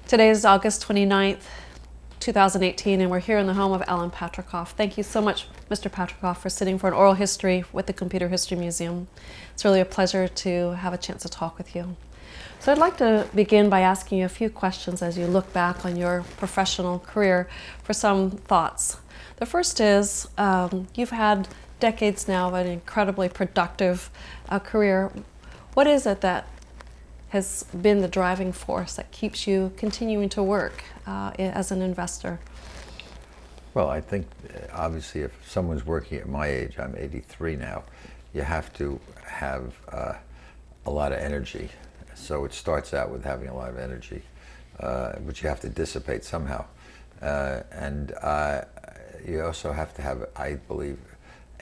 Today is August 29th, 2018, and we're here in the home of Alan Patricof. Thank you so much, Mr. Patricof, for sitting for an oral history with the Computer History Museum. It's really a pleasure to have a chance to talk with you. So I'd like to begin by asking you a few questions as you look back on your professional career for some thoughts. The first is, you've had decades now of an incredibly productive career. What is it that has been the driving force that keeps you continuing to work as an investor? Well, I think obviously if someone's working at my age, I'm 83 now, you have to have a lot of energy. So it starts out with having a lot of energy, which you have to dissipate somehow. And you also have to have, I believe,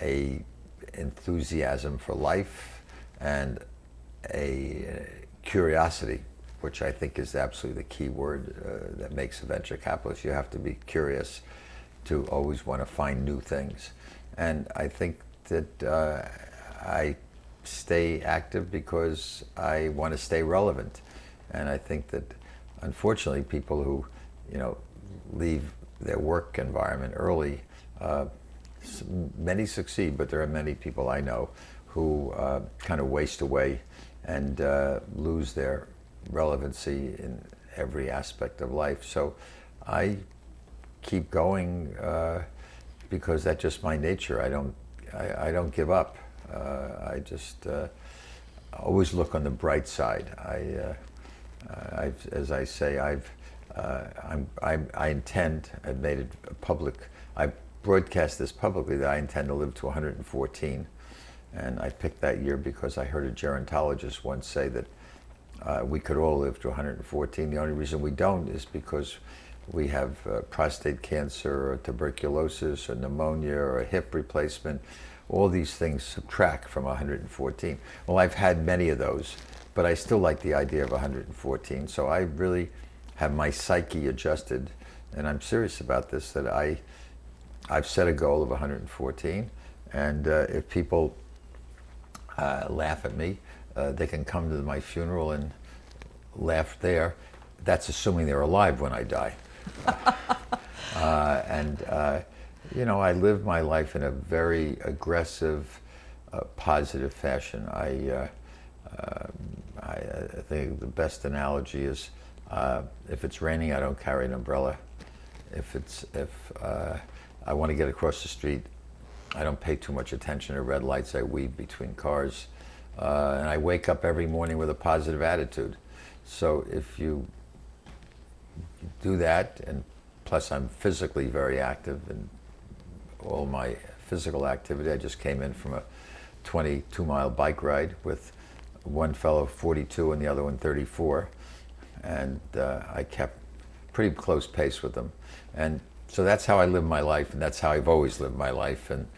a enthusiasm for life and a curiosity, which I think is absolutely the key word that makes a venture capitalist. You have to be curious to always want to find new things. And I think that I stay active because I want to stay relevant. And I think that unfortunately people who, leave their work environment early, many succeed, but there are many people I know who kind of waste away and lose their relevancy in every aspect of life. So I keep going because that's just my nature. I don't give up. I just always look on the bright side. As I say, I intend. I've made it public. I broadcast this publicly that I intend to live to 114. And I picked that year because I heard a gerontologist once say that we could all live to 114. The only reason we don't is because we have prostate cancer or tuberculosis or pneumonia or a hip replacement. All these things subtract from 114. Well, I've had many of those, but I still like the idea of 114. So I really have my psyche adjusted, and I'm serious about this, that I've set a goal of 114. And if people laugh at me, they can come to my funeral and laugh there. That's assuming they're alive when I die. I live my life in a very aggressive, positive fashion. I think the best analogy is if it's raining, I don't carry an umbrella. If I want to get across the street, I don't pay too much attention to red lights. I weave between cars. And I wake up every morning with a positive attitude. So if you do that, and plus I'm physically very active in all my physical activity. I just came in from a 22-mile bike ride with one fellow 42 and the other one 34. And I kept pretty close pace with them. And so that's how I live my life, and that's how I've always lived my life. And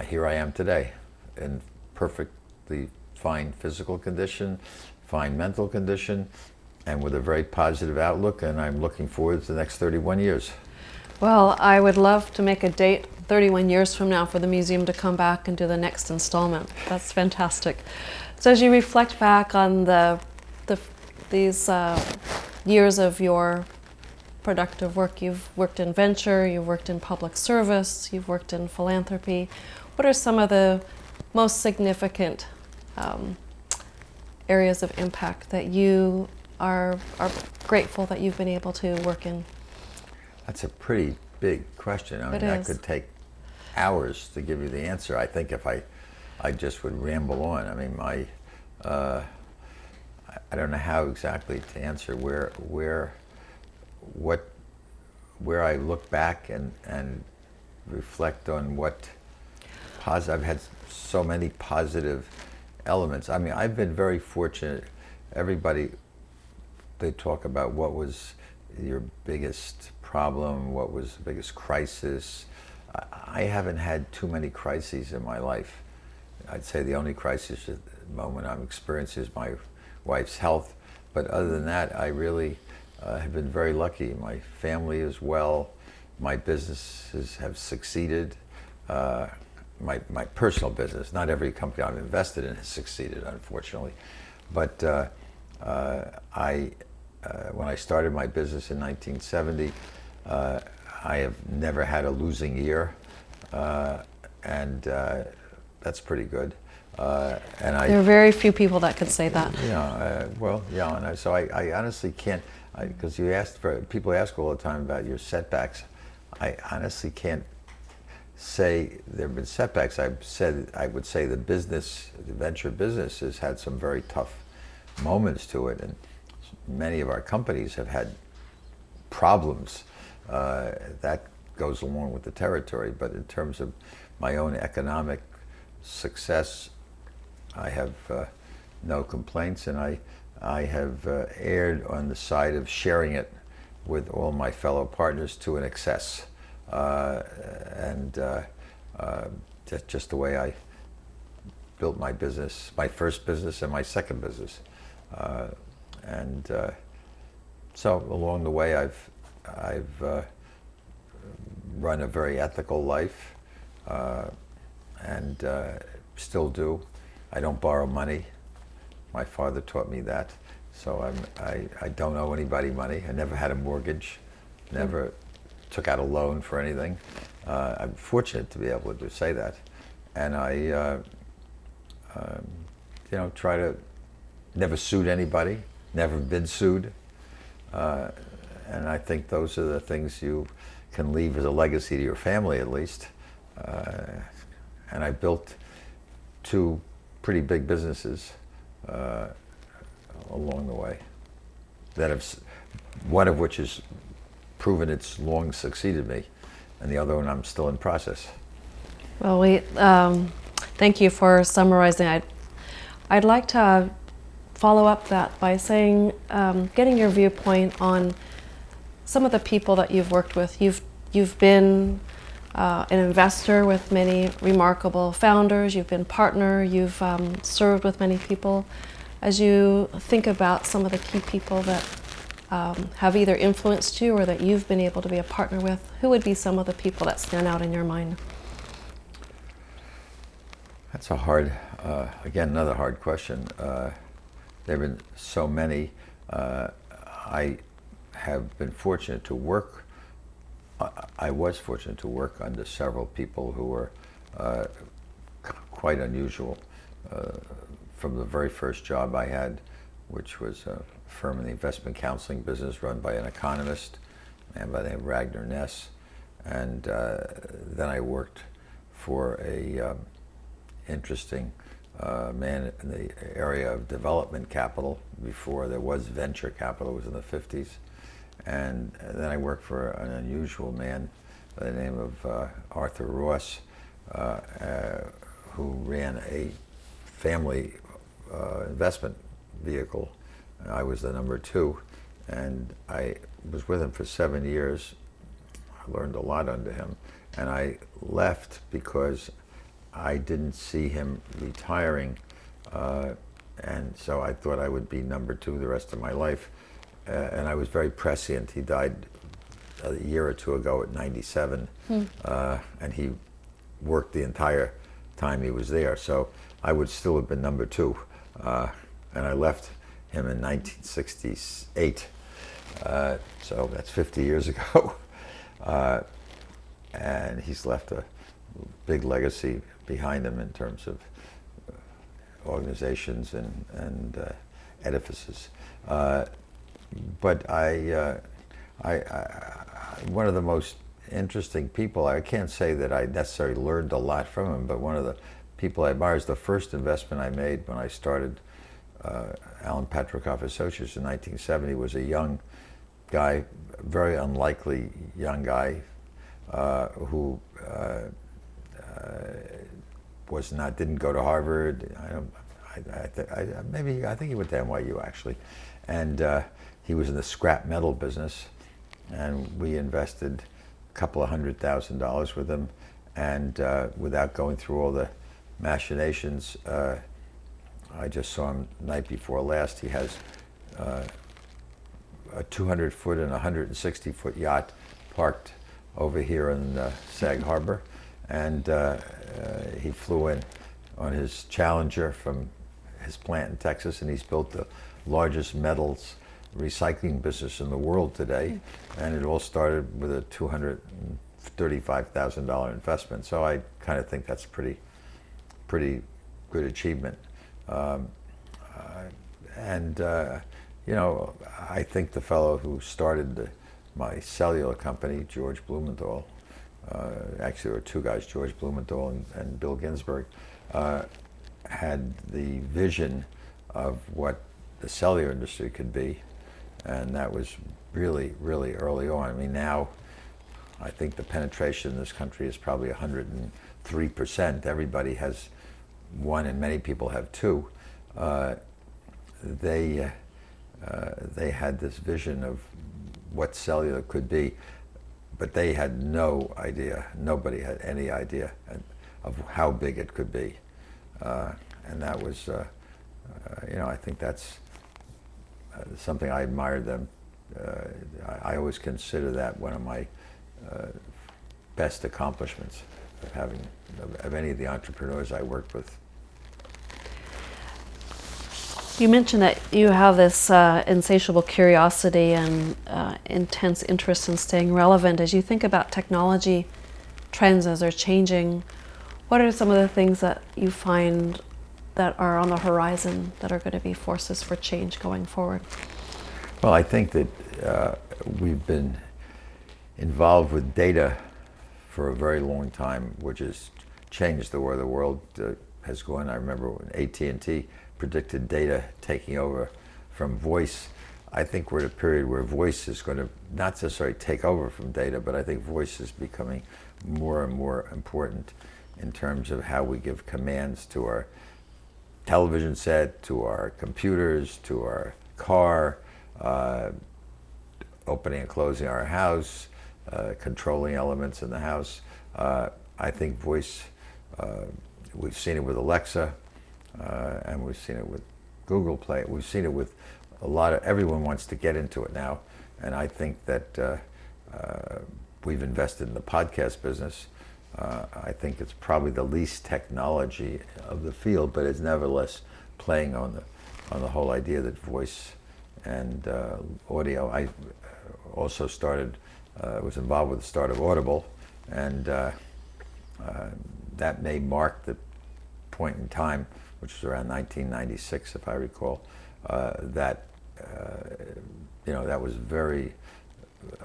here I am today in perfectly fine physical condition, fine mental condition, and with a very positive outlook, and I'm looking forward to the next 31 years. Well, I would love to make a date 31 years from now for the museum to come back and do the next installment. That's fantastic. So as you reflect back on these years of your productive work, you've worked in venture, you've worked in public service, you've worked in philanthropy. What are some of the most significant areas of impact that you are grateful that you've been able to work in? That's a pretty big question. I mean, that could take hours to give you the answer. I think if I just would ramble on. I mean, I don't know how exactly to answer where I look back and reflect on what positive. I've had so many positive elements. I mean, I've been very fortunate. Everybody, they talk about what was your biggest problem, what was the biggest crisis. I haven't had too many crises in my life. I'd say the only crisis at the moment I'm experiencing is my wife's health. But other than that, I really have been very lucky. My family is well. My businesses have succeeded. My personal business, not every company I've invested in has succeeded, unfortunately. But I when I started my business in 1970, I have never had a losing year, and that's pretty good. There are very few people that could say that. Well, yeah, and so I honestly can't, because people ask all the time about your setbacks. I honestly can't say there have been setbacks. I would say the venture business has had some very tough moments to it, and many of our companies have had problems. That goes along with the territory, but in terms of my own economic success, I have no complaints, and I have erred on the side of sharing it with all my fellow partners to an excess, and just the way I built my business, my first business and my second business, and so along the way I've run a very ethical life, and still do. I don't borrow money. My father taught me that. So I don't owe anybody money. I never had a mortgage, never took out a loan for anything. I'm fortunate to be able to say that. And I try to never sued anybody, never been sued. And I think those are the things you can leave as a legacy to your family, at least. And I built two pretty big businesses along the way, one of which has proven it's long succeeded me, and the other one I'm still in process. Well, thank you for summarizing. I'd like to follow up that by saying, getting your viewpoint on some of the people that you've worked with. You've been an investor with many remarkable founders. You've been partner. You've served with many people. As you think about some of the key people that have either influenced you or that you've been able to be a partner with, who would be some of the people that stand out in your mind? That's another hard question. There have been so many. I was fortunate to work under several people who were quite unusual. From the very first job I had, which was a firm in the investment counseling business run by an economist, a man by the name of Ragnar Ness, and then I worked for a interesting man in the area of development capital before there was venture capital. It was in the 50s. And then I worked for an unusual man by the name of Arthur Ross, who ran a family investment vehicle. I was the number two, and I was with him for 7 years. I learned a lot under him, and I left because I didn't see him retiring, and so I thought I would be number two the rest of my life. And I was very prescient. He died a year or two ago at 97, and he worked the entire time he was there. So I would still have been number two. And I left him in 1968. So that's 50 years ago. And he's left a big legacy behind him in terms of organizations and edifices. But one of the most interesting people, I can't say that I necessarily learned a lot from him, but one of the people I admire is the first investment I made when I started Alan Patricof Associates in 1970 was a young guy, very unlikely young guy, who didn't go to Harvard. I think he went to NYU actually, and he was in the scrap metal business, and we invested a couple of $100,000 with him, and without going through all the machinations, I just saw him night before last. He has a 200-foot and 160-foot yacht parked over here in Sag Harbor, and he flew in on his Challenger from his plant in Texas, and he's built the largest metals recycling business in the world today, and it all started with a $235,000 investment. So I kind of think that's pretty good achievement. You know, I think the fellow who started my cellular company, George Blumenthal, actually there were two guys, George Blumenthal and Bill Ginsberg, had the vision of what the cellular industry could be, and that was really, really early on. I mean, now I think the penetration in this country is probably 103%. Everybody has one, and many people have two. They had this vision of what cellular could be, but they had no idea, nobody had any idea of how big it could be. And that was, you know, I think that's something I admired them. I always consider that one of my best accomplishments of any of the entrepreneurs I worked with. You mentioned that you have this insatiable curiosity and intense interest in staying relevant. As you think about technology trends as they're changing, what are some of the things that you find that are on the horizon that are going to be forces for change going forward? Well, I think that we've been involved with data for a very long time, which has changed the way the world has gone. I remember when AT&T predicted data taking over from voice. I think we're at a period where voice is going to not necessarily take over from data, but I think voice is becoming more and more important in terms of how we give commands to our television set, to our computers, to our car, opening and closing our house, controlling elements in the house. I think voice, we've seen it with Alexa, and we've seen it with Google Play. We've seen it with everyone wants to get into it now. And I think that we've invested in the podcast business. I think it's probably the least technology of the field, but it's nevertheless playing on the whole idea that voice and audio. I also was involved with the start of Audible, and that may mark the point in time, which was around 1996, if I recall, that that was very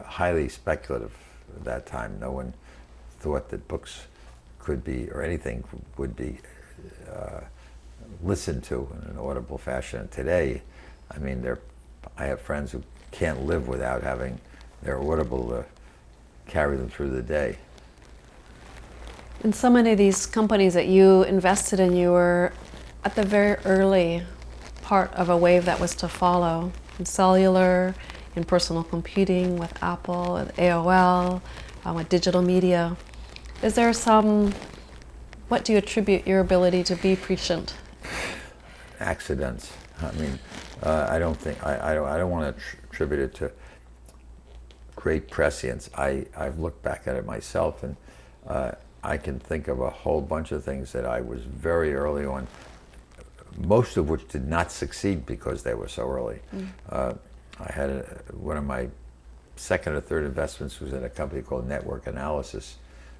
highly speculative at that time. No one thought that books could be, or anything would be listened to in an audible fashion. And today, I mean, I have friends who can't live without having their Audible to carry them through the day. In so many of these companies that you invested in, you were at the very early part of a wave that was to follow in cellular, in personal computing, with Apple, with AOL, with digital media. Is there what do you attribute your ability to be prescient? Accidents. I mean, I don't want to attribute it to great prescience. I've looked back at it myself, and I can think of a whole bunch of things that I was very early on, most of which did not succeed because they were so early. I had one of my second or third investments was in a company called Network Analysis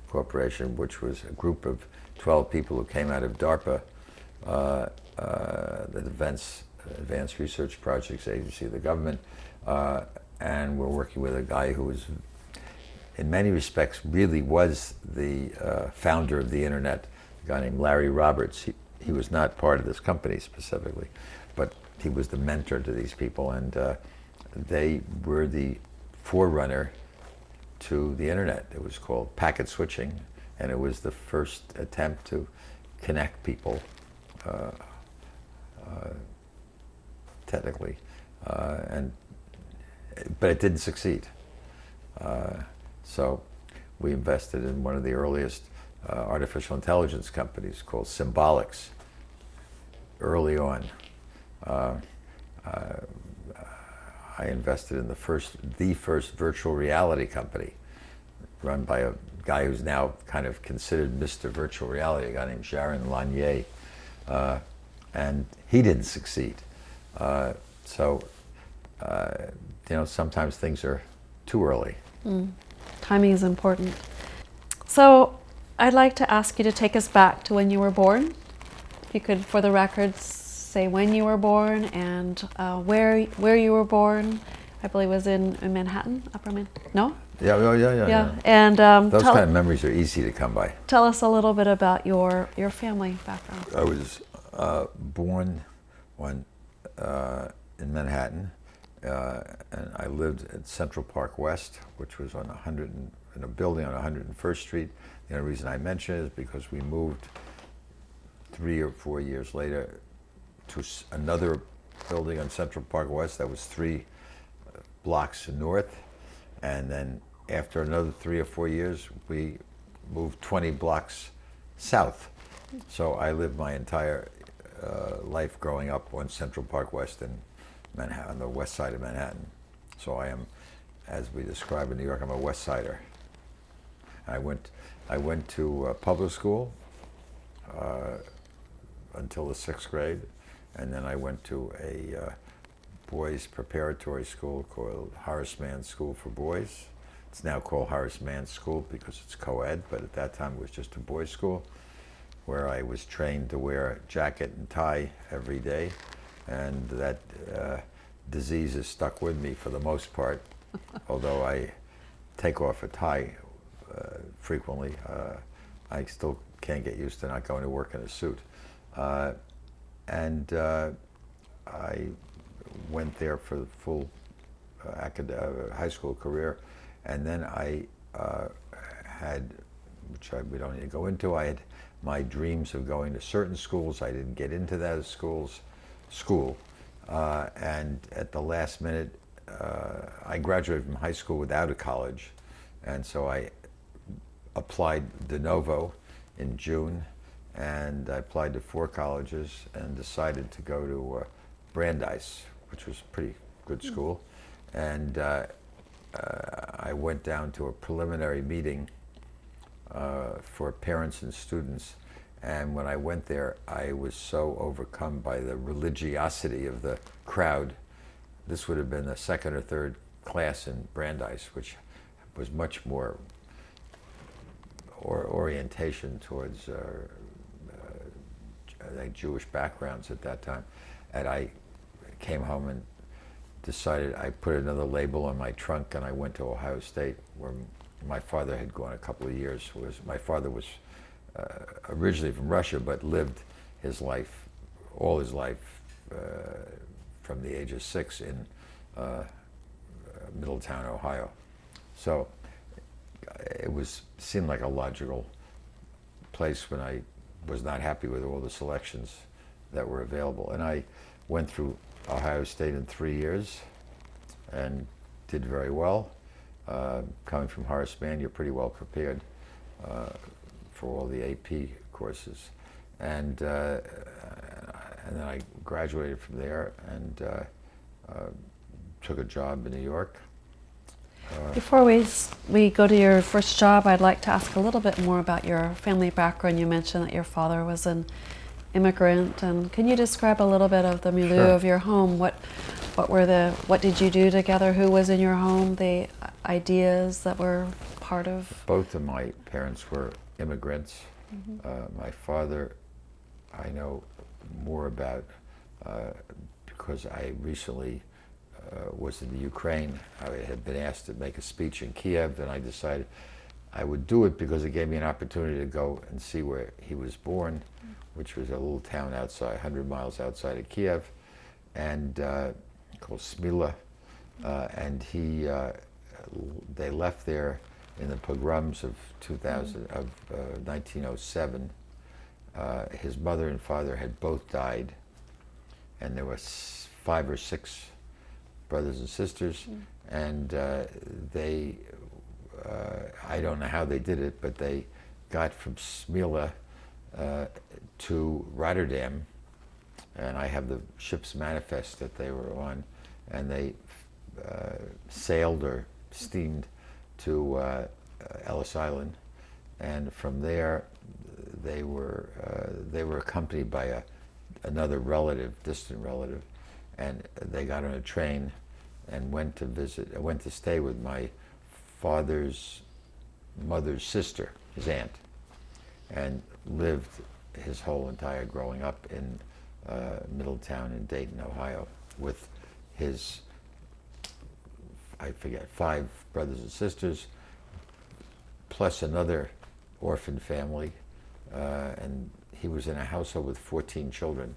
Corporation, which was a group of 12 people who came out of DARPA, the Advanced Research Projects Agency of the government, and we're working with a guy who was, in many respects, really was the founder of the internet, a guy named Larry Roberts. He was not part of this company specifically, but he was the mentor to these people, and they were the forerunner to the internet. It was called packet switching, and it was the first attempt to connect people technically, but it didn't succeed. So we invested in one of the earliest artificial intelligence companies called Symbolics early on. I invested in the first virtual reality company run by a guy who's now kind of considered Mr. Virtual Reality, a guy named Sharon Lanier, and he didn't succeed. So sometimes things are too early. Timing is important. So I'd like to ask you to take us back to when you were born. If you could, for the record, say when you were born and where you were born. I believe it was in Manhattan, Upper Manhattan. No? Yeah. And those kind of memories are easy to come by. Tell us a little bit about your family background. I was born in Manhattan, and I lived at Central Park West, which was on in a building on 101st Street. The only reason I mention it is because we moved 3 or 4 years later to another building on Central Park West that was 3 blocks north, and then after another 3 or 4 years, we moved 20 blocks south. So I lived my entire life growing up on Central Park West in Manhattan, on the west side of Manhattan. So I am, as we describe in New York, I'm a West Sider. I went to public school until the 6th grade, and then I went to a boys preparatory school called Horace Mann School for boys. It's now called Horace Mann School because it's co-ed, but at that time it was just a boys' school, where I was trained to wear a jacket and tie every day, and that disease has stuck with me for the most part, although I take off a tie frequently. I still can't get used to not going to work in a suit. And I went there for the full high school career, and then I had, we don't need to go into, I had my dreams of going to certain schools. I didn't get into that school, and at the last minute, I graduated from high school without a college, and so I applied de novo in June, and I applied to 4 colleges and decided to go to Brandeis, which was a pretty good school, and I went down to a preliminary meeting for parents and students, and when I went there, I was so overcome by the religiosity of the crowd. This would have been the 2nd or 3rd class in Brandeis, which was much more orientation towards like Jewish backgrounds at that time. And I came home and decided, I put another label on my trunk, and I went to Ohio State, where my father had gone a couple of years. My father was originally from Russia, but lived his life, all his life, from the age of 6 in Middletown, Ohio. So it seemed like a logical place when I was not happy with all the selections that were available. And I went through Ohio State in 3 years and did very well. Coming from Horace Mann, you're pretty well prepared for all the AP courses. And then I graduated from there and took a job in New York. Before we go to your first job, I'd like to ask a little bit more about your family background. You mentioned that your father was an immigrant, and can you describe a little bit of the milieu Sure. of your home? What did you do together? Who was in your home? The ideas that were part of? Both of my parents were immigrants. My father, I know more about because I recently was in the Ukraine. I had been asked to make a speech in Kiev, and I decided I would do it because it gave me an opportunity to go and see where he was born, which was a little town outside, 100 miles outside of Kiev, and called Smila. And they left there in the pogroms of 1907. His mother and father had both died, and there were 5 or 6 brothers and sisters, and they, I don't know how they did it, but they got from Smila to Rotterdam, and I have the ship's manifest that they were on, and they sailed or steamed to Ellis Island, and from there they were accompanied by another relative, distant relative, and they got on a train and went to visit. I went to stay with my father's mother's sister, his aunt, and lived his whole entire growing up in Middletown in Dayton, Ohio, with his, I forget, 5 brothers and sisters, plus another orphan family, and he was in a household with 14 children,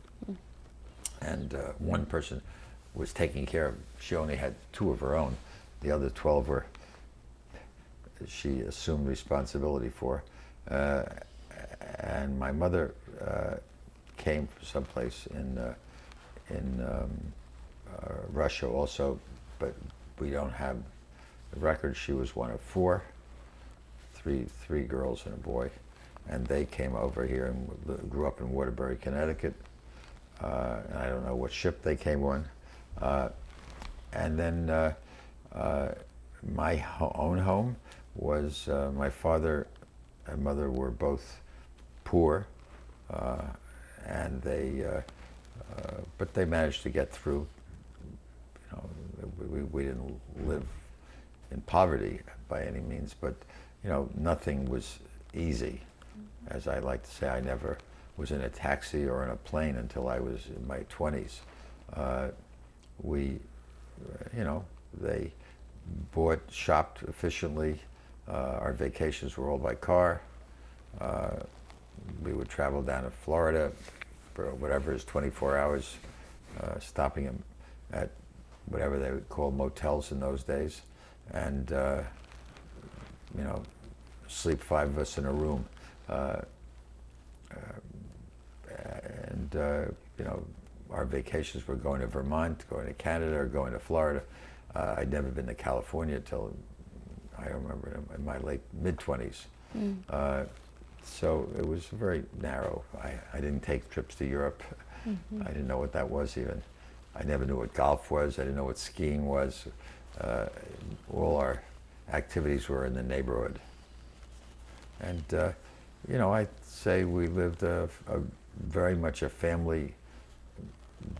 and one person was taking care of. She only had 2 of her own. The other 12 were she assumed responsibility for, and my mother came from someplace in Russia also, but we don't have the record. She was one of 4, three girls and a boy, and they came over here and grew up in Waterbury, Connecticut. And I don't know what ship they came on. And then my own home was, my father and mother were both poor, and but they managed to get through. You know, we didn't live in poverty by any means, but you know, nothing was easy. As I like to say, I never was in a taxi or in a plane until I was in my 20s. You know, they shopped efficiently. Our vacations were all by car. We would travel down to Florida for whatever is 24 hours, stopping them at whatever they would call motels in those days, and you know, sleep 5 of us in a room. And you know, our vacations were going to Vermont, going to Canada, or going to Florida. I'd never been to California till I remember in my late mid-20s. So it was very narrow. I didn't take trips to Europe. I didn't know what that was even. I never knew what golf was. I didn't know what skiing was. All our activities were in the neighborhood. And you know, I'd say we lived very much a family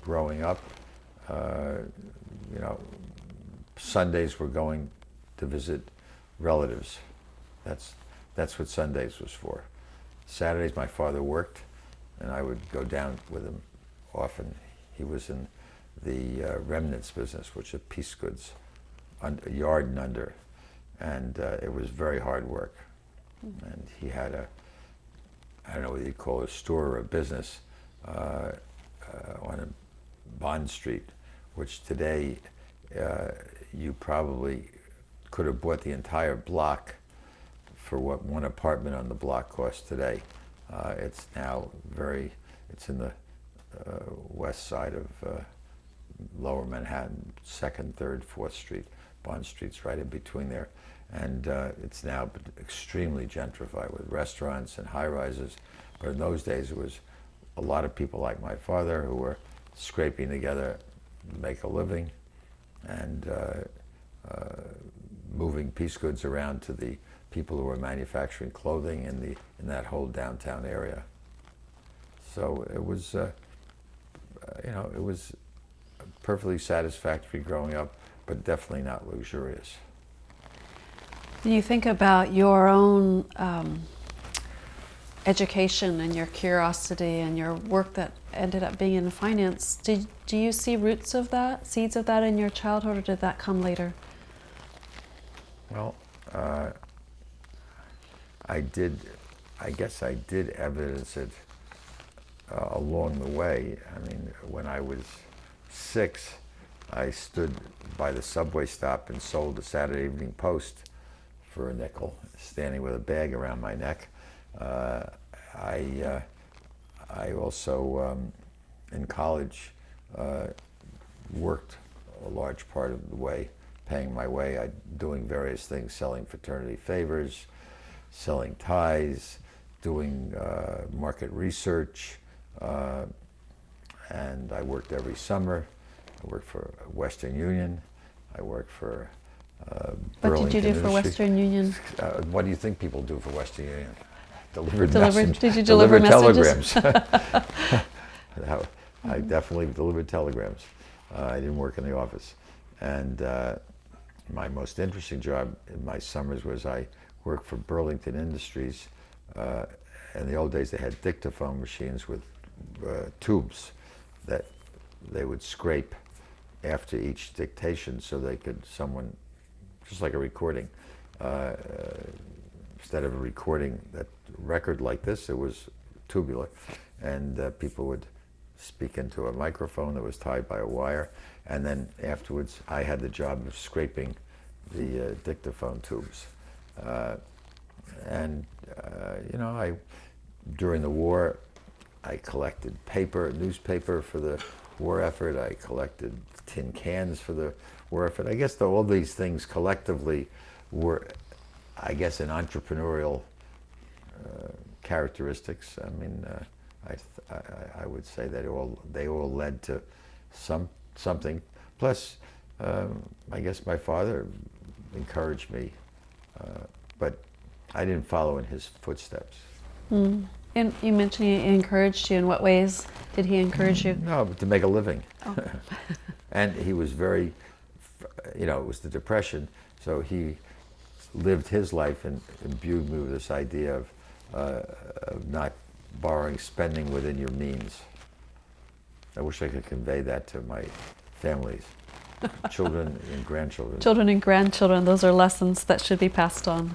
growing up. You know, Sundays were going to visit relatives. That's what Sundays was for. Saturdays my father worked, and I would go down with him often. He was in the remnants business, which is piece goods, a yard and under, and it was very hard work. And he had I don't know what you'd call a store or a business on a Bond Street, which today you probably could have bought the entire block for what one apartment on the block costs today. It's now it's in the west side of lower Manhattan, 2nd, 3rd, 4th Street. Bond Street's right in between there. And it's now extremely gentrified with restaurants and high-rises. But in those days, it was a lot of people like my father who were scraping together to make a living and moving piece goods around to the people who were manufacturing clothing in that whole downtown area. So it was, you know, it was perfectly satisfactory growing up, but definitely not luxurious. Do you think about your own education and your curiosity and your work that ended up being in finance? Do you see roots of that, seeds of that in your childhood, or did that come later? Well, I guess I did evidence it along the way. I mean, when I was 6, I stood by the subway stop and sold the Saturday Evening Post for a nickel, standing with a bag around my neck. I also, in college, worked a large part of the way, paying my way, doing various things, selling fraternity favors, selling ties, doing market research, and I worked every summer. I worked for Western Union. I worked for What did you do for Western Union? What do you think people do for Western Union? Did you deliver telegrams? messages? I definitely delivered telegrams. I didn't work in the office. And my most interesting job in my summers was I worked for Burlington Industries. In the old days, they had dictaphone machines with tubes that they would scrape after each dictation so they could, someone, just like a recording, instead of a recording that record like this, it was tubular, and people would speak into a microphone that was tied by a wire, and then afterwards I had the job of scraping the dictaphone tubes. You know, during the war, I collected newspaper for the war effort. I collected tin cans for the war effort. I guess all these things collectively were, I guess, an entrepreneurial characteristics. I mean, I would say that they all led to something. Plus, I guess my father encouraged me, but I didn't follow in his footsteps. Mm. And you mentioned he encouraged you. In what ways did he encourage you? No, but to make a living. Oh. And he was very, you know, it was the Depression, so he lived his life and imbued me with this idea of not borrowing, spending within your means. I wish I could convey that to my families, children and grandchildren. Children and grandchildren, those are lessons that should be passed on.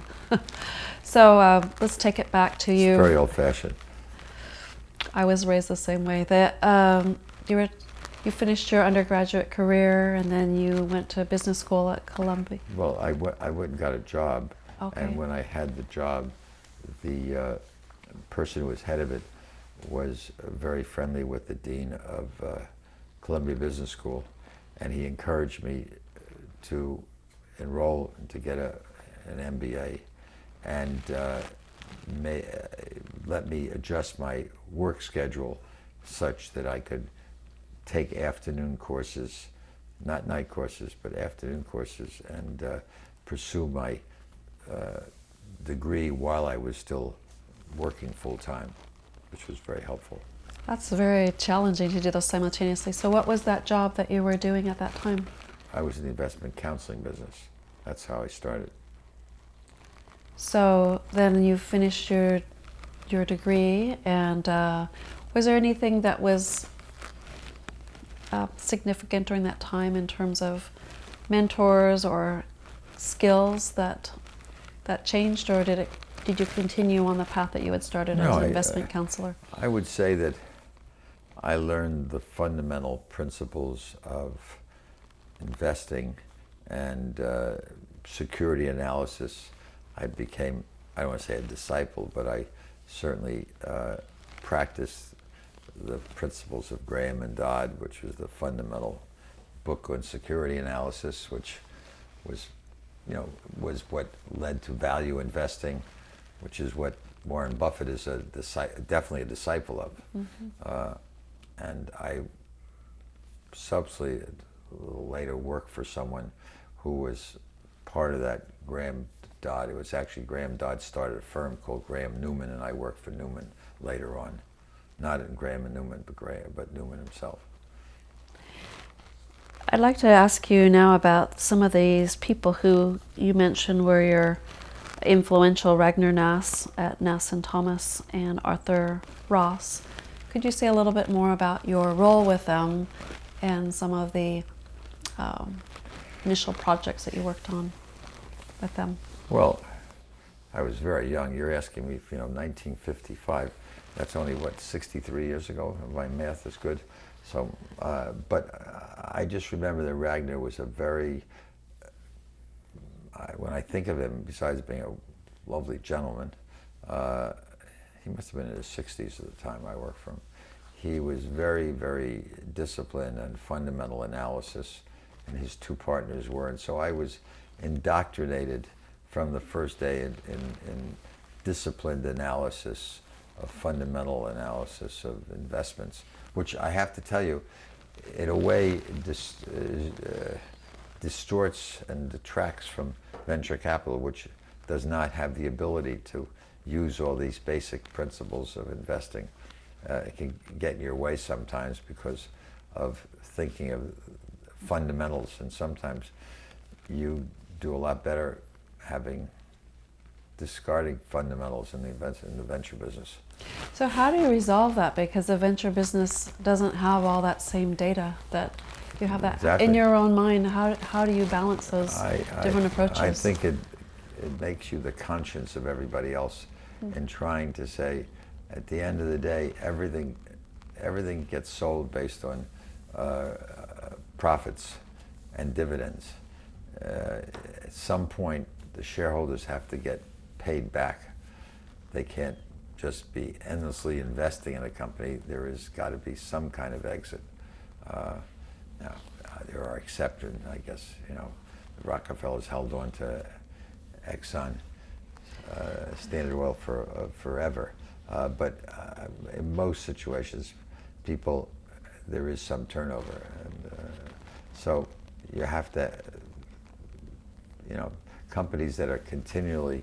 So let's take it back to you. It's very old-fashioned. I was raised the same way. That you finished your undergraduate career and then you went to business school at Columbia. Well, I went and got a job, Okay. and when I had the job, the person who was head of it was very friendly with the dean of Columbia Business School, and he encouraged me to enroll and to get an MBA, and let me adjust my work schedule such that I could take afternoon courses, not night courses, but afternoon courses, and pursue my degree while I was still working full-time, which was very helpful. That's very challenging to do those simultaneously. So what was that job that you were doing at that time? I was in the investment counseling business. That's how I started. So then you finished your degree, and was there anything that was significant during that time in terms of mentors or skills that changed, or did you continue on the path that you had started as an investment counselor? I would say that I learned the fundamental principles of investing and security analysis. I became, I don't want to say a disciple, but I certainly practiced the principles of Graham and Dodd, which was the fundamental book on security analysis, which was, you know, was what led to value investing, which is what Warren Buffett is definitely a disciple of. Mm-hmm. And I subsequently, a little later, worked for someone who was part of that Graham Dodd. It was actually Graham Dodd started a firm called Graham Newman, and I worked for Newman later on. Not in Graham and Newman, but Newman himself. I'd like to ask you now about some of these people who you mentioned were your influential, Ragnar Nass at Nass and Thomas and Arthur Ross. Could you say a little bit more about your role with them and some of the initial projects that you worked on with them? Well, I was very young. You're asking me, 1955. That's only, 63 years ago? My math is good. So, but I just remember that Ragnar was a very, when I think of him, besides being a lovely gentleman, he must have been in his 60s at the time I worked for him. He was very, very disciplined and fundamental analysis, and his two partners were. And so I was indoctrinated from the first day in disciplined analysis, of fundamental analysis of investments, which I have to tell you, in a way, distorts and detracts from venture capital, which does not have the ability to use all these basic principles of investing. It can get in your way sometimes because of thinking of fundamentals, and sometimes you do a lot better discarding fundamentals in the venture business. So how do you resolve that? Because the venture business doesn't have all that same data that you have that Exactly. in your own mind. How do you balance those different approaches? I think it makes you the conscience of everybody else in trying to say, at the end of the day, everything gets sold based on profits and dividends. At some point, the shareholders have to get paid back. They can't just be endlessly investing in a company. There has got to be some kind of exit. Now, there are exceptions, I guess. The Rockefellers held on to Exxon, Standard Oil forever. But in most situations, there is some turnover. And so you have to, companies that are continually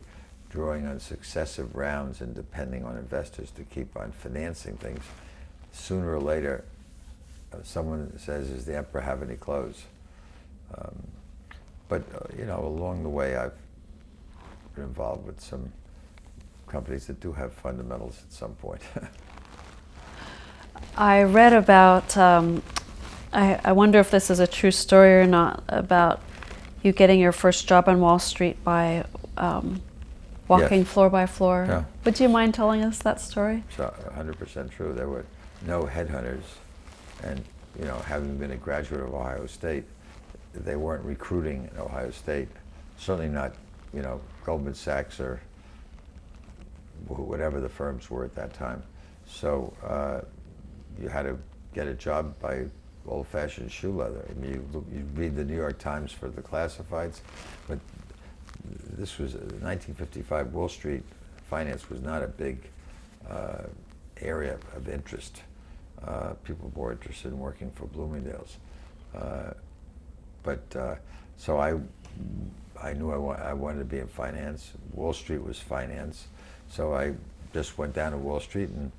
drawing on successive rounds and depending on investors to keep on financing things, sooner or later, someone says, "Does the emperor have any clothes?" But along the way, I've been involved with some companies that do have fundamentals at some point. I read about, I wonder if this is a true story or not, about you getting your first job on Wall Street by walking Yes. floor by floor. Yeah. Would you mind telling us that story? It's 100% true. There were no headhunters, and having been a graduate of Ohio State, they weren't recruiting at Ohio State. Certainly not, Goldman Sachs or whatever the firms were at that time. So you had to get a job by old-fashioned shoe leather. I mean, you read the New York Times for the classifieds, but this was 1955. Wall Street finance was not a big area of interest. People were more interested in working for Bloomingdale's. So I knew I wanted to be in finance. Wall Street was finance. So I just went down to Wall Street and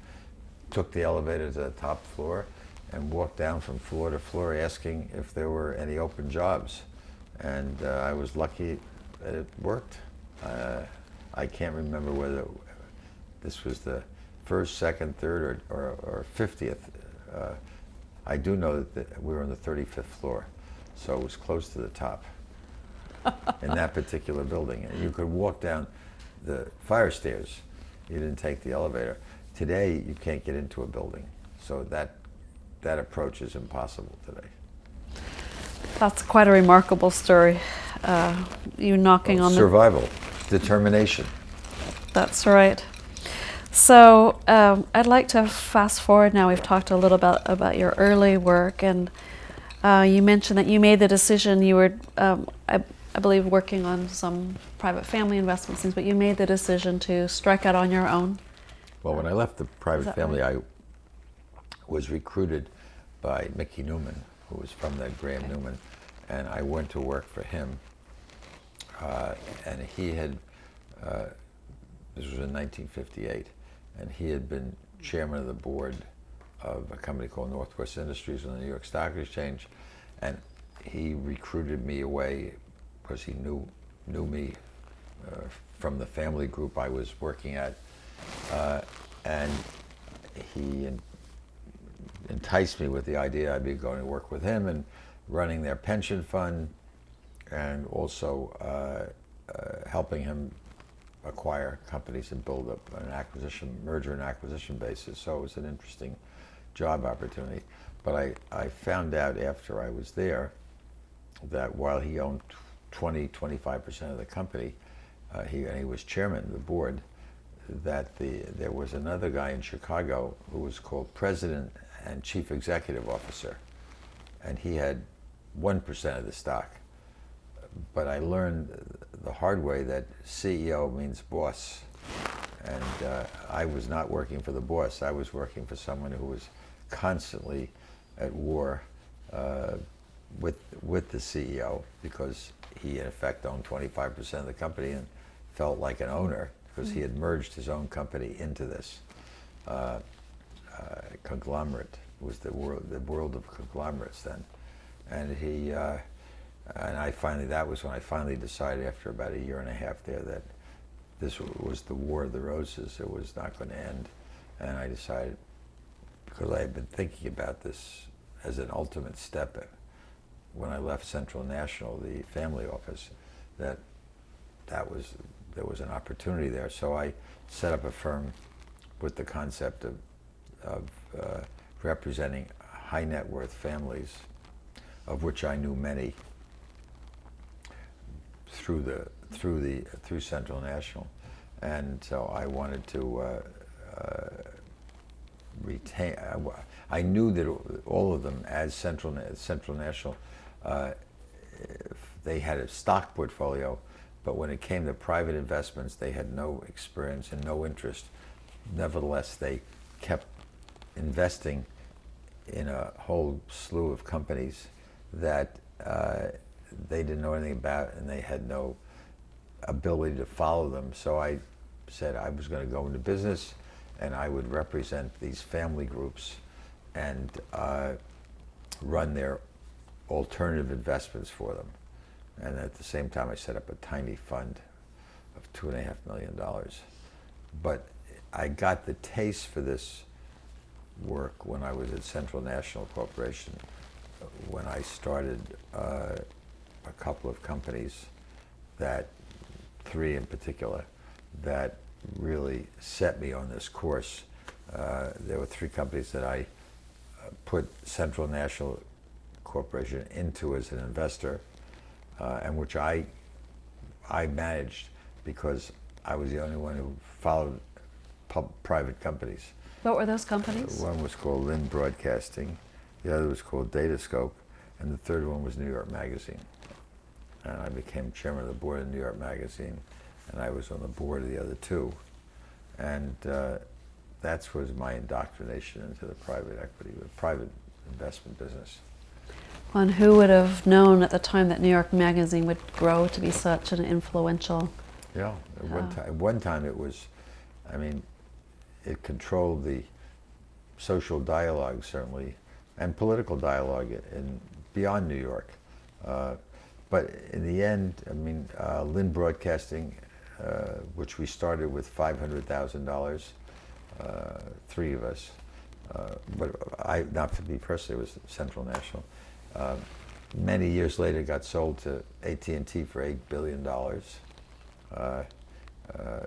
took the elevator to the top floor and walked down from floor to floor asking if there were any open jobs. And I was lucky that it worked. I can't remember whether this was the first, second, third, or 50th. I do know that we were on the 35th floor, so it was close to the top in that particular building. And you could walk down the fire stairs. You didn't take the elevator. Today, you can't get into a building, so that approach is impossible today. That's quite a remarkable story. You knocking on survival, determination. That's right. So I'd like to fast forward now. We've talked a little about your early work, and you mentioned that you made the decision. You were, I believe, working on some private family investments, but you made the decision to strike out on your own. Well, when I left the private family, right? I was recruited by Mickey Newman, who was from the Graham Newman, and I went to work for him. And he had, this was in 1958, and he had been chairman of the board of a company called Northwest Industries on the New York Stock Exchange, and he recruited me away because he knew me from the family group I was working at, and he enticed me with the idea I'd be going to work with him and running their pension fund, and also helping him acquire companies and build up an merger and acquisition basis. So it was an interesting job opportunity. But I found out after I was there that while he owned 25% of the company, he was chairman of the board, that there was another guy in Chicago who was called President and Chief Executive Officer, and he had 1% of the stock. But I learned the hard way that CEO means boss, and I was not working for the boss. I was working for someone who was constantly at war with the CEO, because he in effect owned 25% of the company and felt like an owner because he had merged his own company into this conglomerate. It was the world of conglomerates then. And that was when I finally decided, after about a year and a half there, that this was the War of the Roses. It was not going to end. And I decided, because I had been thinking about this as an ultimate step when I left Central National, the family office, that there was an opportunity there. So I set up a firm with the concept of representing high net worth families, of which I knew many through Central National, and so I wanted to retain. I knew that all of them, as Central National, they had a stock portfolio, but when it came to private investments, they had no experience and no interest. Nevertheless, they kept investing in a whole slew of companies that they didn't know anything about, and they had no ability to follow them. So I said I was going to go into business, and I would represent these family groups and run their alternative investments for them. And at the same time, I set up a tiny fund of $2.5 million. But I got the taste for this work when I was at Central National Corporation, when I started a couple of companies, three in particular, that really set me on this course. There were three companies that I put Central National Corporation into as an investor, and which I managed, because I was the only one who followed private companies. What were those companies? One was called Lynn Broadcasting, the other was called Datascope, and the third one was New York Magazine. And I became chairman of the board of New York Magazine, and I was on the board of the other two. And that was my indoctrination into the private equity, the private investment business. And who would have known at the time that New York Magazine would grow to be such an influential? Yeah, at one time it was, I mean, it controlled the social dialogue, certainly, and political dialogue beyond New York. But in the end, I mean, Lynn Broadcasting, which we started with $500,000, three of us, but not for me personally, it was Central National. Many years later, got sold to AT&T for $8 billion.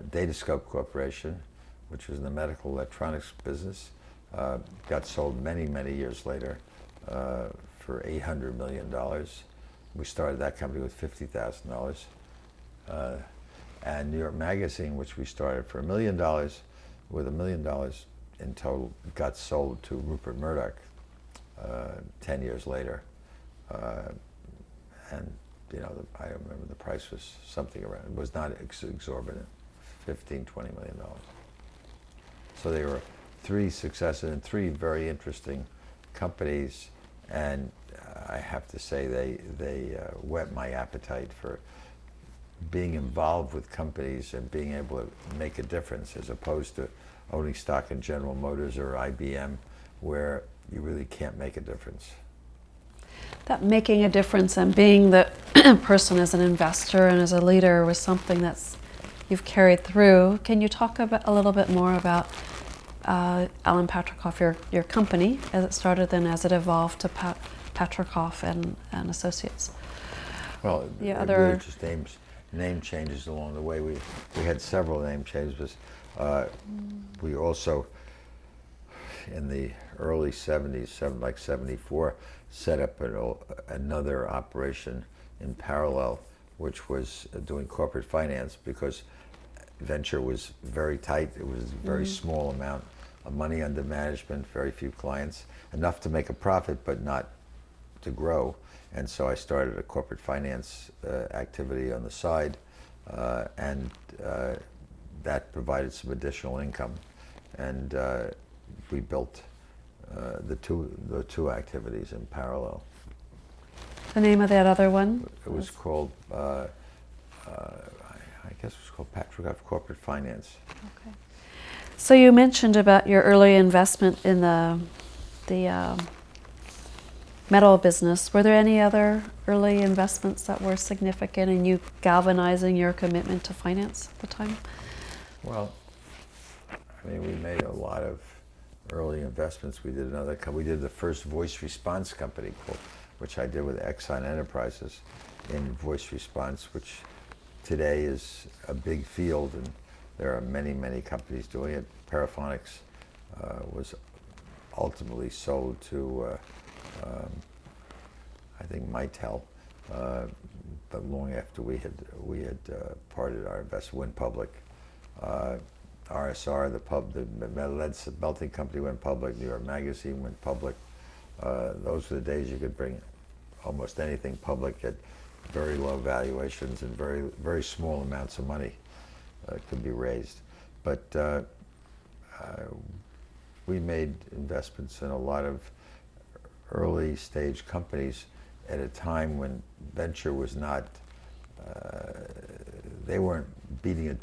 Datascope Corporation, which was in the medical electronics business, got sold many, many years later for $800 million. We started that company with $50,000. And New York Magazine, which we started for $1 million, with $1 million in total, got sold to Rupert Murdoch 10 years later. And I remember the price was something around, it was not exorbitant, $15, $20 million. So they were three successes and three very interesting companies, and I have to say they whet my appetite for being involved with companies and being able to make a difference, as opposed to owning stock in General Motors or IBM, where you really can't make a difference. That making a difference and being the person as an investor and as a leader was something that's you've carried through. Can you talk a little bit more about Alan Patricof, your company, as it started, then as it evolved to Patricof and Associates? Well, really just name changes along the way. We had several name changes. We also, in the early 70s, like 74, set up another operation in parallel, which was doing corporate finance, because venture was very tight. It was a very small amount of money under management, very few clients, enough to make a profit, but not to grow. And so I started a corporate finance activity on the side, and that provided some additional income. And we built the two activities in parallel. The name of that other one? It was called, I guess it was called Patricof Corporate Finance. Okay. So you mentioned about your early investment in the metal business. Were there any other early investments that were significant in you galvanizing your commitment to finance at the time? Well, I mean, we made a lot of early investments. We did we did the first voice response company, which I did with Exxon Enterprises in voice response, which today is a big field, and there are many, many companies doing it. Paraphonics was ultimately sold to, I think, Mitel, but long after we had parted our investment, went public. RSR, the lead melting company, went public. New York Magazine went public. Those were the days you could bring almost anything public at very low valuations, and very, very small amounts of money could be raised. But we made investments in a lot of early stage companies at a time when venture was not, they weren't beating a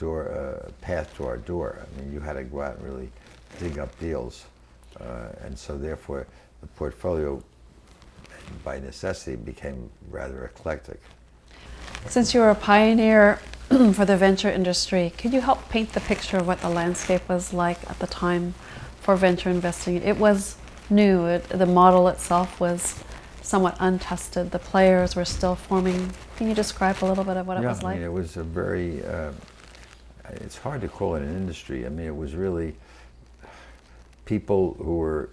path to our door. I mean, you had to go out and really dig up deals. And so therefore, the portfolio, by necessity, became rather eclectic. Since you were a pioneer for the venture industry, could you help paint the picture of what the landscape was like at the time for venture investing? It was new. The model itself was somewhat untested. The players were still forming. Can you describe a little bit of what it was like? I mean, it was a very, it's hard to call it an industry. I mean, it was really people who were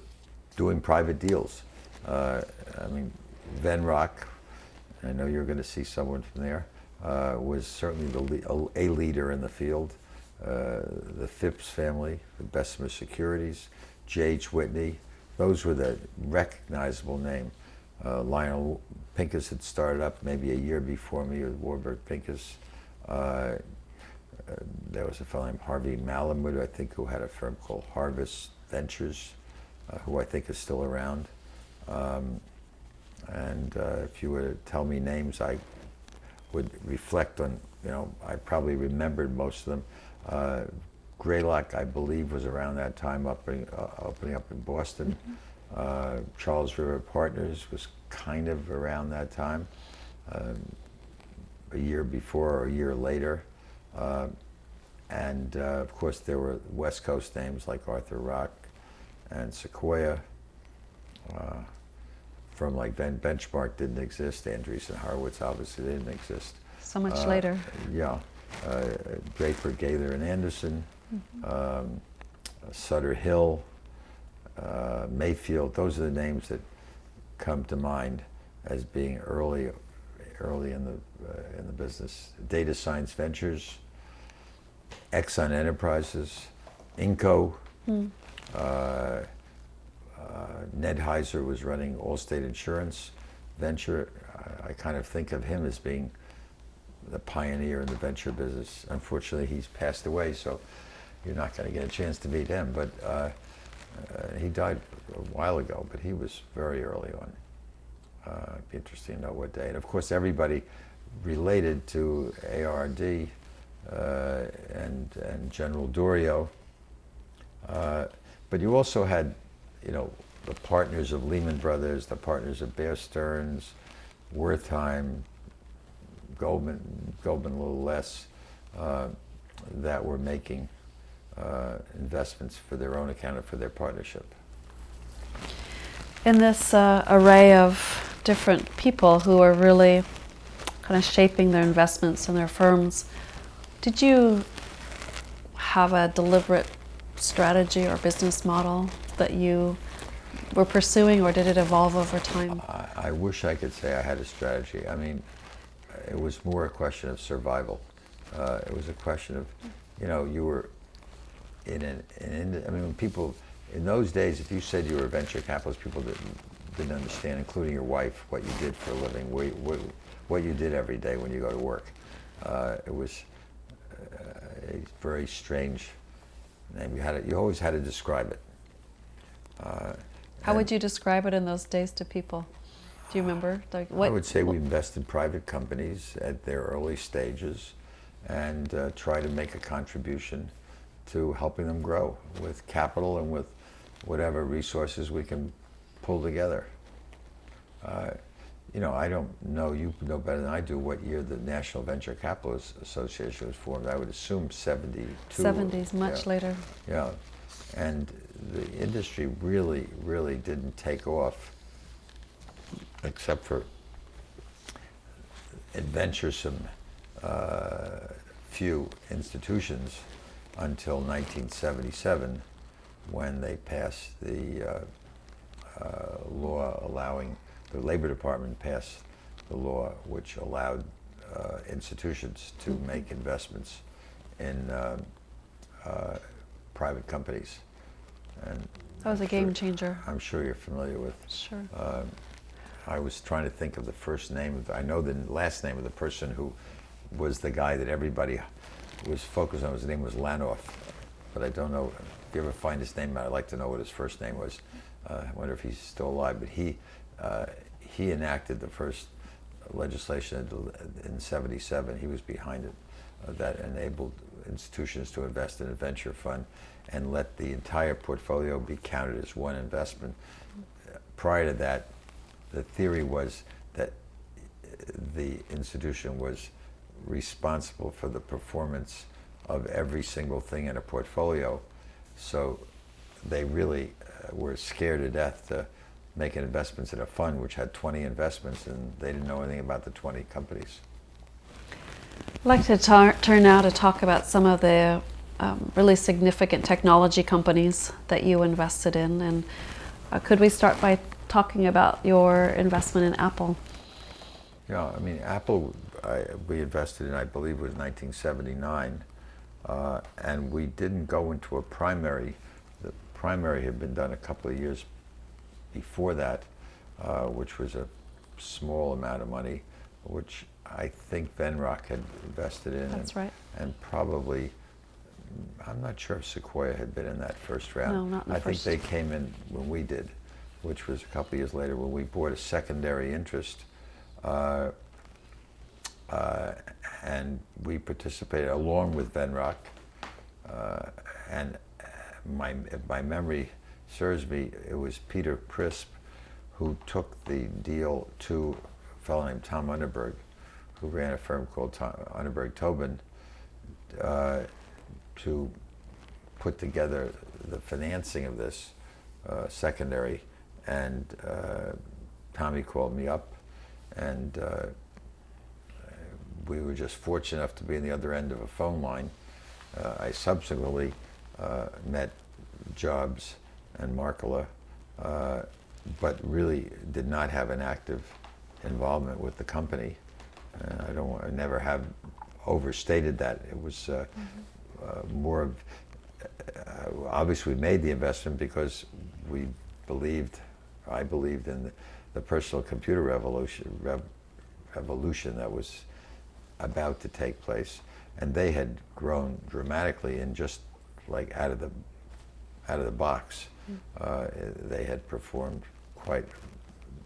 doing private deals. I mean, Venrock, I know you're going to see someone from there, was certainly a leader in the field. The Phipps family, the Bessemer Securities, J.H. Whitney, those were the recognizable name. Lionel Pincus had started up maybe a year before me with Warburg Pincus. There was a fellow named Harvey Malamud, I think, who had a firm called Harvest Ventures, who I think is still around. And if you were to tell me names, I would reflect on, I probably remembered most of them. Greylock, I believe, was around that time opening up in Boston. Mm-hmm. Charles River Partners was kind of around that time, a year before or a year later. And of course, there were West Coast names like Arthur Rock and Sequoia. From like Benchmark didn't exist. Andreessen Horowitz obviously didn't exist. So much later. Yeah. Draper, Gaither, and Anderson, mm-hmm. Sutter Hill, Mayfield. Those are the names that come to mind as being early in the business. Data Science Ventures, Exxon Enterprises, Inco. Mm. Ned Heiser was running Allstate Insurance Venture. I kind of think of him as being the pioneer in the venture business. Unfortunately, he's passed away, so you're not going to get a chance to meet him. But he died a while ago, but he was very early on. It'd be interesting to know what day. And of course, everybody related to ARD and General Dorio. But you also had, the partners of Lehman Brothers, the partners of Bear Stearns, Wertheim, Goldman a little less, that were making investments for their own account or for their partnership. In this array of different people who are really kind of shaping their investments and their firms, did you have a deliberate strategy or business model that you were pursuing, or did it evolve over time? I wish I could say I had a strategy. I mean, it was more a question of survival. It was a question of, you were when people, in those days, if you said you were a venture capitalist, people didn't understand, including your wife, what you did for a living, what you did every day when you go to work. It was a very strange name. You always had to describe it. How would you describe it in those days to people? Do you remember? I would say we invest in private companies at their early stages and try to make a contribution to helping them grow with capital and with whatever resources we can pull together. You know, I don't know, you know better than I do, what year the National Venture Capitalist Association was formed. I would assume 72. 70s, much later. Yeah, and the industry really, really didn't take off, except for adventuresome few institutions, until 1977, when they passed the law allowing, the Labor Department passed the law which allowed institutions to make investments in private companies. And That was a game changer. I'm sure you're familiar with. Sure. I was trying to think of the first name. I know the last name of the person who was the guy that everybody was focused on. His name was Lanoff, but I don't know. If you ever find his name, I'd like to know what his first name was. I wonder if he's still alive. But he enacted the first legislation in '77. He was behind it, that enabled institutions to invest in a venture fund and let the entire portfolio be counted as one investment. Prior to that, the theory was that the institution was responsible for the performance of every single thing in a portfolio. So they really were scared to death to make investments in a fund which had 20 investments, and they didn't know anything about the 20 companies. I'd like to turn now to talk about some of the really significant technology companies that you invested in. And could we start by talking about your investment in Apple? Yeah, I mean, Apple, we invested in, I believe it was 1979, and we didn't go into a primary. The primary had been done a couple of years before that, which was a small amount of money, which I think Venrock had invested in. That's right. And probably, I'm not sure if Sequoia had been in that first round. No, not in the first. think they came in when we did, which was a couple of years later when we bought a secondary interest. And we participated along with Venrock. And if my memory serves me, it was Peter Crisp who took the deal to a fellow named Tom Underberg, who ran a firm called Underberg Tobin, to put together the financing of this secondary. And Tommy called me up, and we were just fortunate enough to be on the other end of a phone line. I subsequently met Jobs and Markula, but really did not have an active involvement with the company. I never have overstated that. It was more of, obviously we made the investment because I believed in the personal computer revolution that was about to take place, and they had grown dramatically and just like out of the box. They had performed quite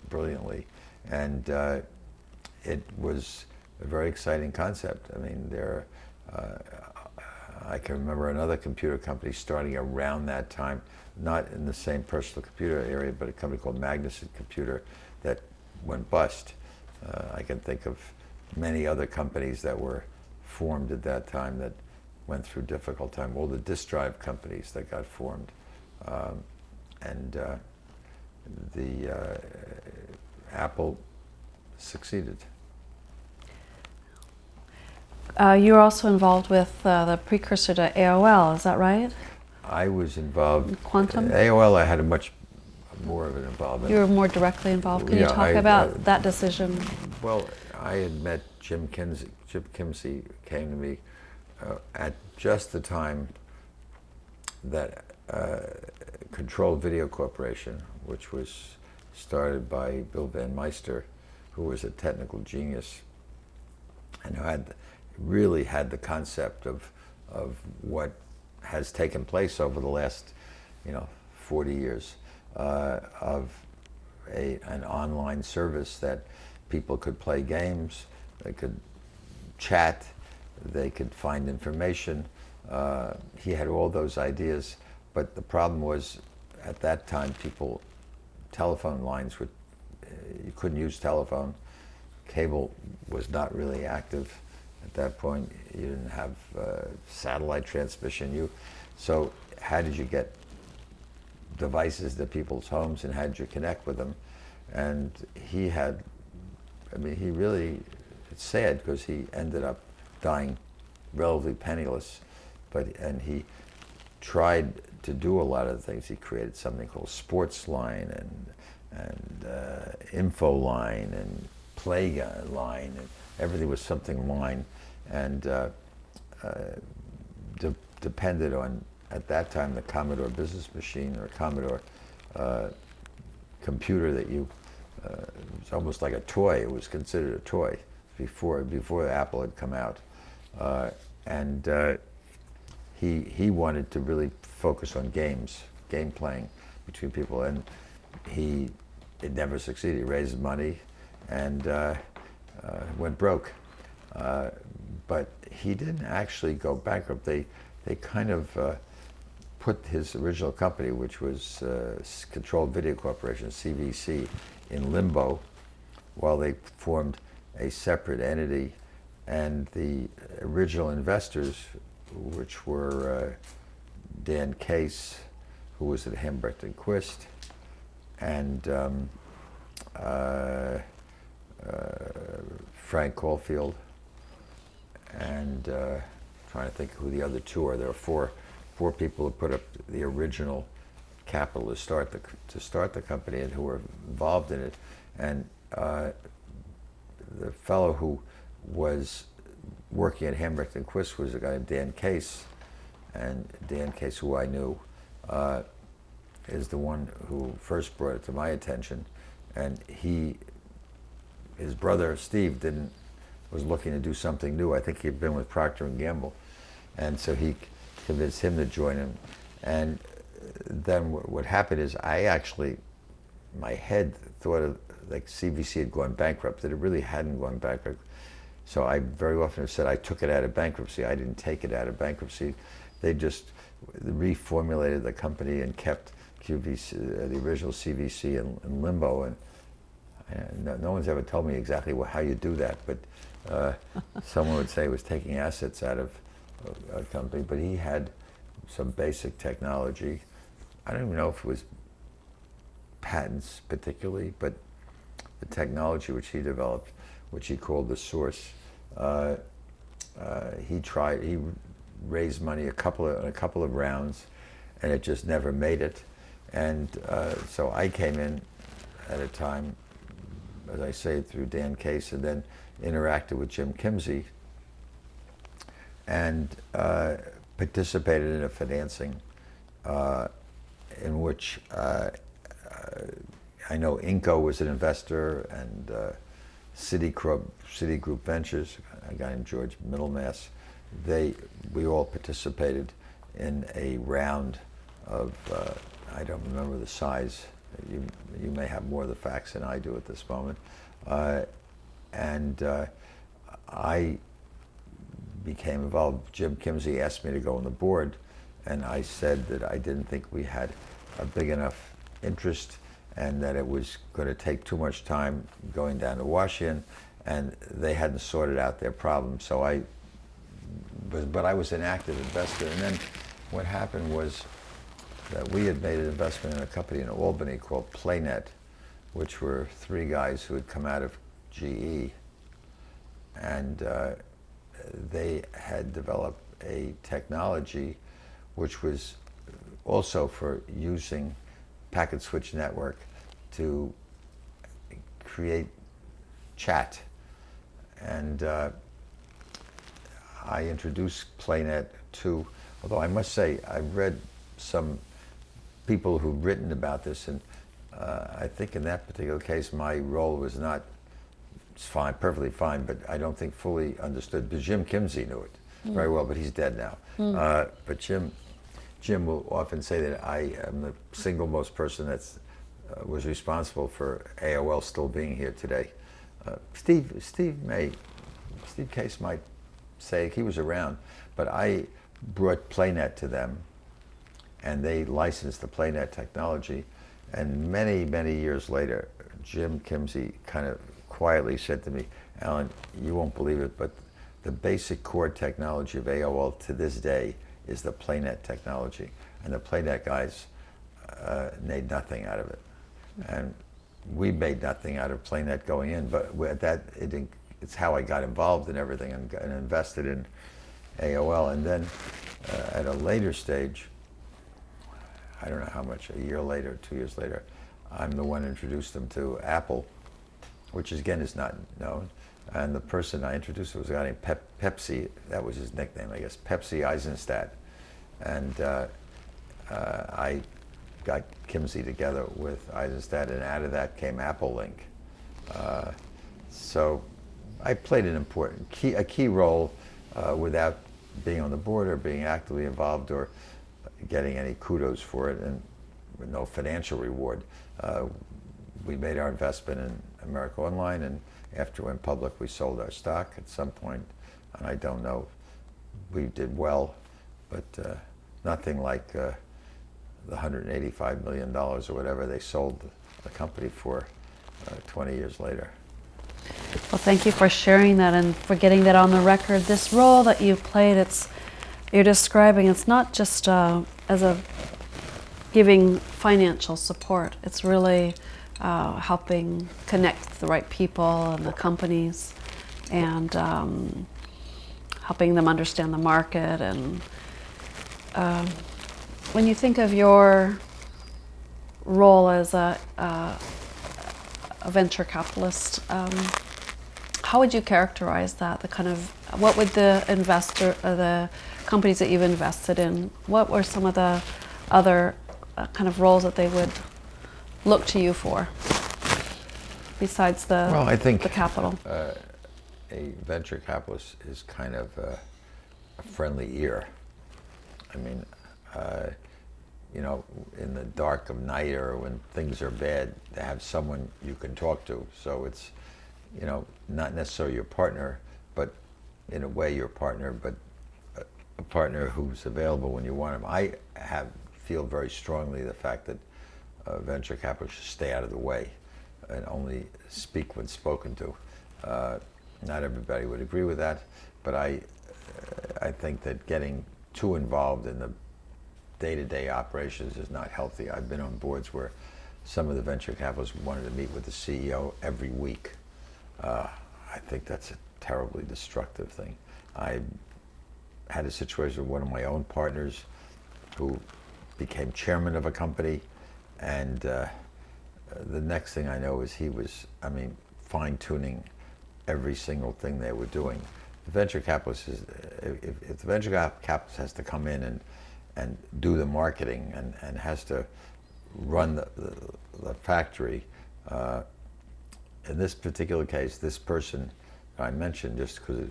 brilliantly, and it was a very exciting concept. I mean, I can remember another computer company starting around that time, not in the same personal computer area, but a company called Magnuson Computer that went bust. I can think of many other companies that were formed at that time that went through difficult time. All the disk drive companies that got formed, and the Apple succeeded. You're also involved with the precursor to AOL, is that right? I was involved. In Quantum? AOL, I had a much more of an involvement. You were more directly involved. Can you talk about that decision? Well, I had met Jim Kimsey. Jim Kimsey came to me at just the time that Control Video Corporation, which was started by Bill Van Meister, who was a technical genius and who really had the concept of what has taken place over the last 40 years of an online service that people could play games, they could chat, they could find information. He had all those ideas, but the problem was at that time telephone lines were you couldn't use telephone. Cable was not really active at that point. You didn't have satellite transmission. So how did you get devices to people's homes, and how did you connect with them? And he had, he really, it's sad because he ended up dying relatively penniless, and he tried to do a lot of things. He created something called Sports Line and Info Line and Play Line, and everything was something line, and depended on, at that time, the Commodore business machine or Commodore computer that it was almost like a toy. It was considered a toy before Apple had come out, and he wanted to really focus on game playing between people, and it never succeeded. He raised money and went broke, but he didn't actually go bankrupt. They kind of put his original company, which was Controlled Video Corporation, CVC, in limbo while they formed a separate entity. And the original investors, which were Dan Case, who was at Hambrecht and Quist, and Frank Caulfield, and trying to think who the other two are. There are four people who put up the original capital to start the company and who were involved in it. And the fellow who was working at Hambrecht and Quist was a guy named Dan Case, and Dan Case, who I knew, is the one who first brought it to my attention. And his brother Steve was looking to do something new. I think he'd been with Procter and Gamble, and so he convinced him to join him. And then what happened is, my head thought of like CVC had gone bankrupt, that it really hadn't gone bankrupt. So I very often have said I took it out of bankruptcy. I didn't take it out of bankruptcy. They just reformulated the company and kept QVC, the original CVC, in limbo. And no one's ever told me exactly how you do that, but someone would say he was taking assets out of a company, but he had some basic technology. I don't even know if it was patents particularly, but the technology which he developed, which he called the Source, he raised money a couple of rounds, and it just never made it. And so I came in at a time, as I say, through Dan Case, and then interacted with Jim Kimsey, and participated in a financing in which I know Inco was an investor, and Citigroup Ventures, a guy named George Middlemass. We all participated in a round of, I don't remember the size. You may have more of the facts than I do at this moment. And I became involved. Jim Kimsey asked me to go on the board, and I said that I didn't think we had a big enough interest, and that it was going to take too much time going down to Washington, and they hadn't sorted out their problem. So but I was an active investor. And then what happened was that we had made an investment in a company in Albany called PlayNet, which were three guys who had come out of GE, and they had developed a technology which was also for using packet switch network to create chat. And I introduced PlayNet to, although I must say, I've read some people who've written about this, and I think in that particular case my role was not fine, perfectly fine, but I don't think fully understood, because Jim Kimsey knew it very well, but he's dead now. But Jim will often say that I am the single most person that's was responsible for AOL still being here today. Steve Case might say he was around, but I brought PlayNet to them, and they licensed the PlayNet technology. And many, many years later, Jim Kimsey kind of quietly said to me, Alan, you won't believe it, but the basic core technology of AOL to this day is the PlayNet technology. And the PlayNet guys made nothing out of it. And we made nothing out of PlayNet going in, but it's how I got involved in everything and invested in AOL. And then at a later stage, I don't know how much, a year later, 2 years later, I'm the one who introduced them to Apple, which again is not known. And the person I introduced was a guy named Pepsi, that was his nickname, I guess, Pepsi Eisenstadt. And I got Kimsey together with Eisenstadt, and out of that came Apple Link. So I played a key role without being on the board or being actively involved or getting any kudos for it, and with no financial reward. We made our investment in America Online, and after it went public, we sold our stock at some point, and I don't know, we did well, but nothing like the $185 million or whatever they sold the company for 20 years later. Well, thank you for sharing that and for getting that on the record. This role that you played, you're describing, it's not just as a giving financial support. It's really helping connect the right people and the companies, and helping them understand the market. And when you think of your role as a venture capitalist, how would you characterize that? What would the companies that you've invested in, what were some of the other kind of roles that they would look to you for, besides the capital? A venture capitalist is kind of a friendly ear. I mean, in the dark of night or when things are bad, to have someone you can talk to. So it's, not necessarily your partner, but in a way your partner, but a partner who's available when you want him. I feel very strongly the fact that venture capitalists should stay out of the way and only speak when spoken to. Not everybody would agree with that, but I think that getting too involved in the day-to-day operations is not healthy. I've been on boards where some of the venture capitalists wanted to meet with the CEO every week. I think that's a terribly destructive thing. I had a situation with one of my own partners who became chairman of a company, and the next thing I know is he was, fine-tuning every single thing they were doing. The venture capitalist if the venture capitalist has to come in and do the marketing and has to run the factory, in this particular case, this person I mentioned, just because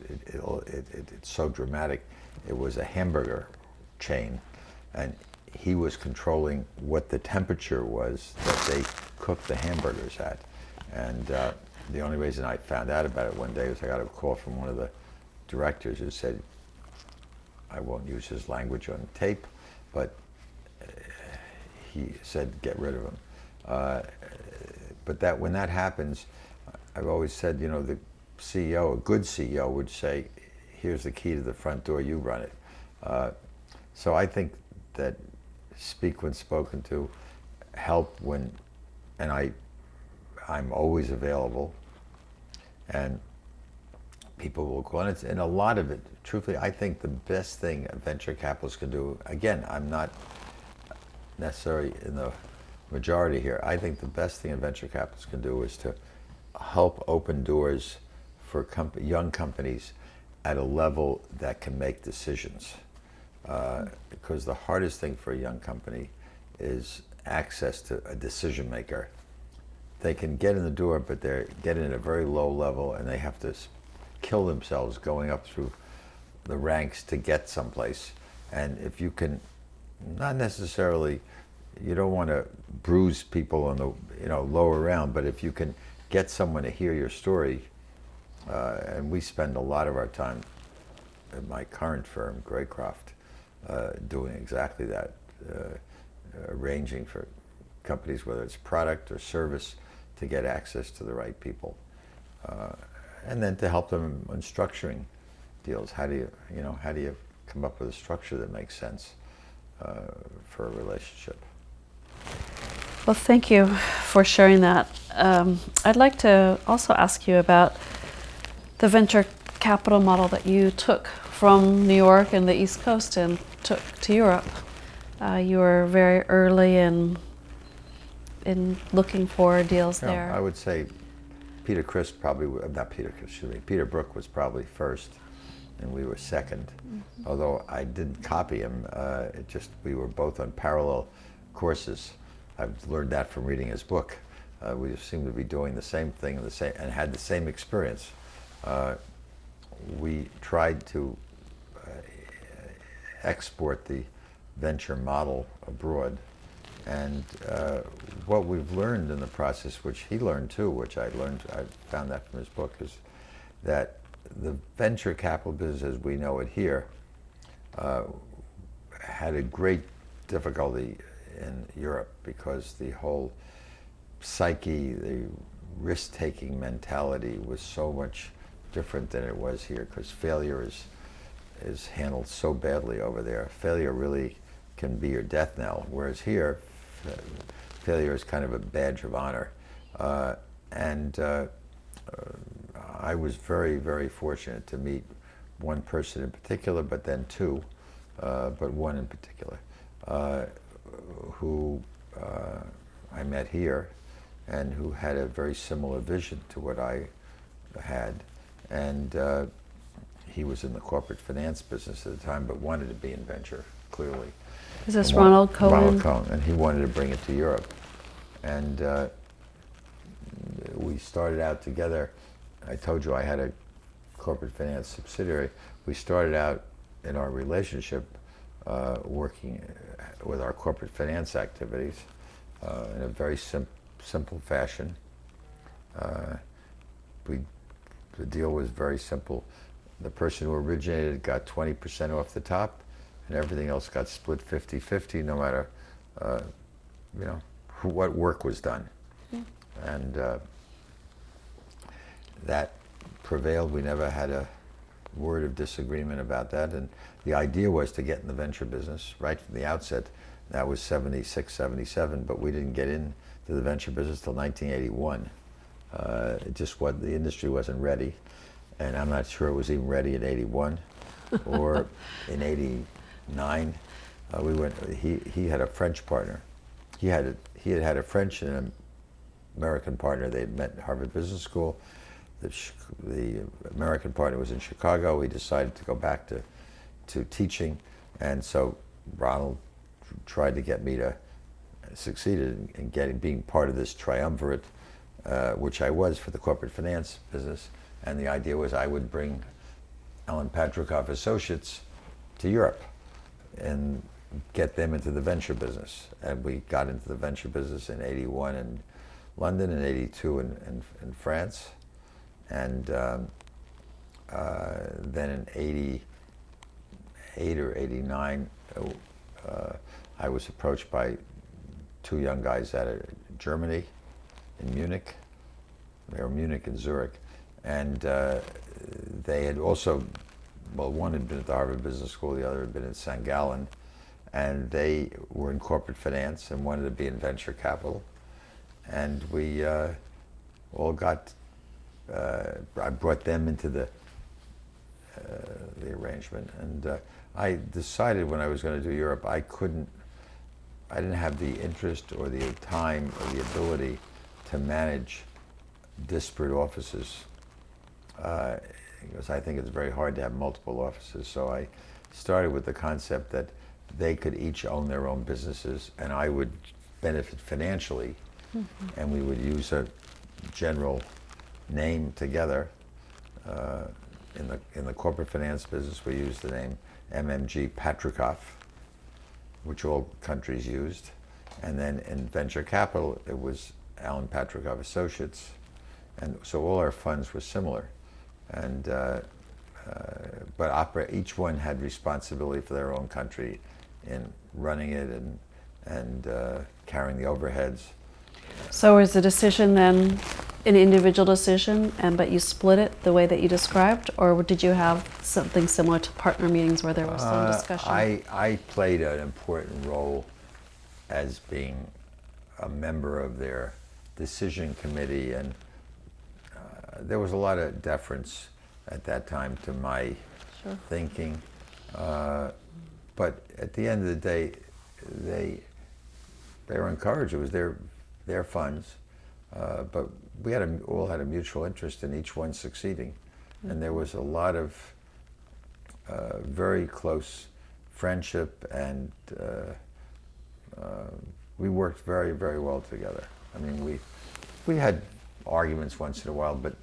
it's so dramatic, it was a hamburger chain, and he was controlling what the temperature was that they cooked the hamburgers at. And the only reason I found out about it one day was I got a call from one of the directors who said, I won't use his language on tape, but he said, get rid of him. But when that happens, I've always said, the CEO, a good CEO would say, here's the key to the front door, you run it. So I think that speak when spoken to, help when, and I'm always available, and people will call, and a lot of it, truthfully, I think the best thing a venture capitalist can do, again, I'm not necessarily in the majority here, I think the best thing a venture capitalist can do is to help open doors for young companies at a level that can make decisions. Because the hardest thing for a young company is access to a decision maker. They can get in the door, but they're getting at a very low level, and they have to kill themselves going up through the ranks to get someplace. And if you can, not necessarily, you don't want to bruise people on the lower round, but if you can get someone to hear your story, and we spend a lot of our time at my current firm, Graycroft, doing exactly that, arranging for companies, whether it's product or service, to get access to the right people, and then to help them in structuring deals. How do you come up with a structure that makes sense for a relationship? Well, thank you for sharing that. I'd like to also ask you about the venture capital model that you took from New York and the East Coast and took to Europe. You were very early in looking for deals there. I would say Peter Brook was probably first, and we were second. Mm-hmm. Although I didn't copy him, we were both on parallel courses. I've learned that from reading his book. We seemed to be doing the same thing and had the same experience. We tried to export the venture model abroad, and what we've learned in the process, which he learned too, which I found that from his book, is that the venture capital business as we know it here had a great difficulty in Europe because the whole psyche, the risk-taking mentality was so much different than it was here, because failure is handled so badly over there. Failure really can be your death knell, whereas here, failure is kind of a badge of honor. I was very, very fortunate to meet one person in particular, but then two, but one in particular, who I met here and who had a very similar vision to what I had. And he was in the corporate finance business at the time, but wanted to be in venture, clearly. Is this Ronald Cohen? Ronald Cohen, and he wanted to bring it to Europe. And we started out together. I told you I had a corporate finance subsidiary. We started out in our relationship working with our corporate finance activities in a very simple fashion. The deal was very simple. The person who originated got 20% off the top, and everything else got split 50-50, no matter what work was done. Mm. And that prevailed. We never had a word of disagreement about that. And the idea was to get in the venture business right from the outset. That was 76, 77, but we didn't get into the venture business till 1981. The industry wasn't ready, and I'm not sure it was even ready in 81 or in 89. He had a French partner. He had a French and an American partner. They'd met at Harvard Business School. The American partner was in Chicago. He decided to go back to teaching, and so Ronald tried to get me to succeed in being part of this triumvirate, which I was for the corporate finance business. And the idea was I would bring Alan Patricof Associates to Europe and get them into the venture business. And we got into the venture business in 81 in London and 82 in France. And then in 88 or 89, I was approached by two young guys out of Germany, in Munich. They were Munich and Zurich. And they had also, one had been at the Harvard Business School, the other had been at St. Gallen. And they were in corporate finance and wanted to be in venture capital. And we all got, I brought them into the arrangement. And I decided when I was going to do Europe, I didn't have the interest or the time or the ability to manage disparate offices, because I think it's very hard to have multiple offices. So I started with the concept that they could each own their own businesses, and I would benefit financially, mm-hmm. and we would use a general name together. In the corporate finance business, we used the name MMG Patricof, which all countries used. And then in venture capital, it was Alan Patricof Associates. And so all our funds were similar. And, but each one had responsibility for their own country in running it and carrying the overheads. So is the decision then an individual decision, but you split it the way that you described, or did you have something similar to partner meetings where there was some discussion? I played an important role as being a member of their decision committee, and there was a lot of deference at that time to my Sure. thinking. But at the end of the day, they were encouraged. It was their funds, but we all had a mutual interest in each one succeeding, and there was a lot of very close friendship, and we worked very, very well together. I mean, we had arguments once in a while, but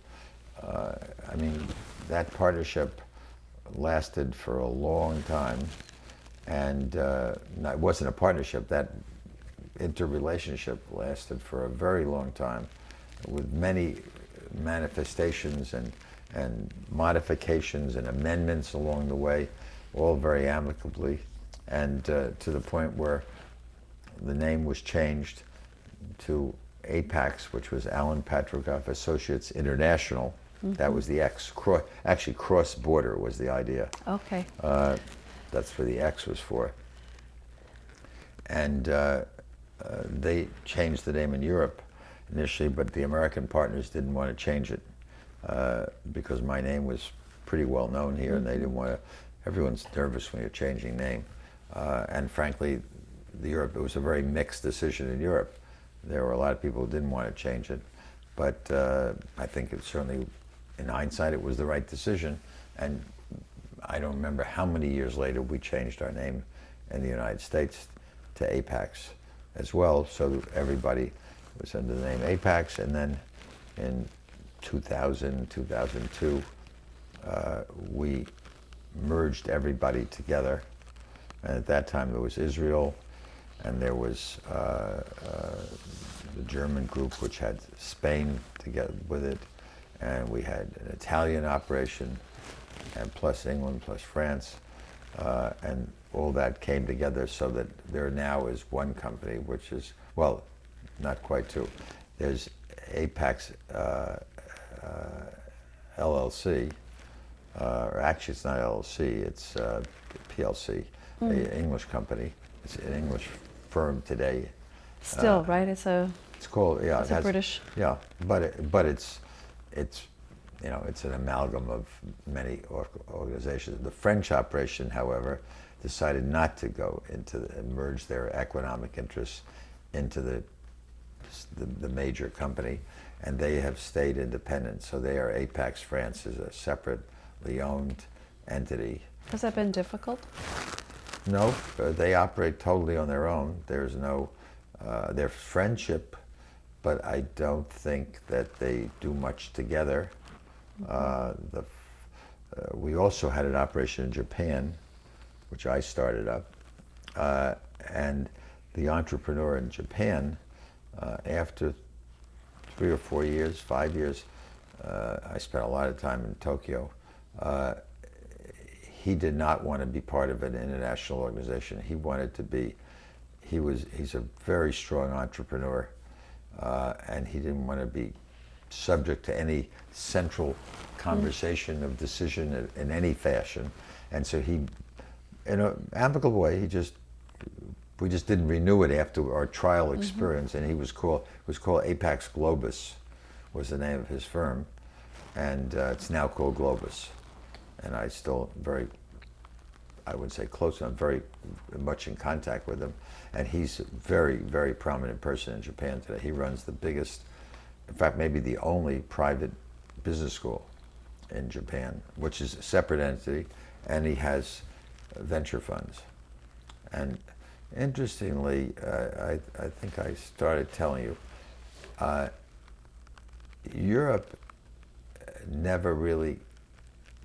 I mean, that partnership lasted for a long time, and it wasn't a partnership. That interrelationship lasted for a very long time, with many manifestations and modifications and amendments along the way, all very amicably, and to the point where the name was changed to APAX, which was Alan Patricof Associates International. Mm-hmm. That was the X. Actually, cross-border was the idea. Okay. That's what the X was for. And they changed the name in Europe initially, but the American partners didn't want to change it because my name was pretty well known here, and they didn't want to. Everyone's nervous when you're changing name, and frankly, it was a very mixed decision in Europe. There were a lot of people who didn't want to change it, but I think it certainly, in hindsight, it was the right decision. And I don't remember how many years later we changed our name in the United States to APAX as well, so everybody was under the name APAX. And then in 2000, 2002, we merged everybody together. And at that time there was Israel, and there was the German group, which had Spain together with it, and we had an Italian operation, and plus England, plus France, and all that came together so that there now is one company, which is, well, not quite two. There's APAX LLC, or actually it's not LLC, it's PLC, an English company. It's an English firm today. Still, right? It's called, yeah. It's a British. Yeah, but it's it's an amalgam of many organizations. The French operation, however, decided not to go merge their economic interests into the major company, and they have stayed independent. So they are APAX France is a separately owned entity. Has that been difficult? No, they operate totally on their own. There's no, their friendship, but I don't think that they do much together. We also had an operation in Japan, which I started up, and the entrepreneur in Japan, after 3 or 4 years, 5 years, I spent a lot of time in Tokyo. He did not want to be part of an international organization. He wanted to be, he's a very strong entrepreneur, and he didn't want to be subject to any central conversation of decision in any fashion. And so he, in an amicable way, we just didn't renew it after our trial experience, and it was called Apax Globus, was the name of his firm, and it's now called Globus. And I still I would say close, I'm very much in contact with him, and he's a very, very prominent person in Japan today. He runs the biggest, in fact, maybe the only private business school in Japan, which is a separate entity, and he has venture funds. And interestingly, I think I started telling you, Europe never really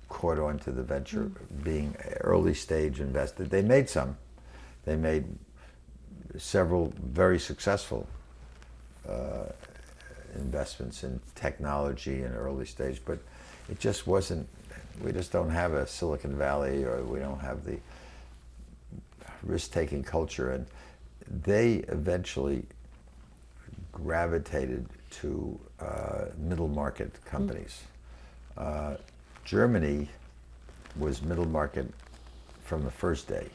caught on to the venture being early stage invested. They made some. They made several very successful investments in technology in early stage, but it just wasn't, we just don't have a Silicon Valley, or we don't have the risk-taking culture, and they eventually gravitated to middle market companies. Germany was middle market from the first day.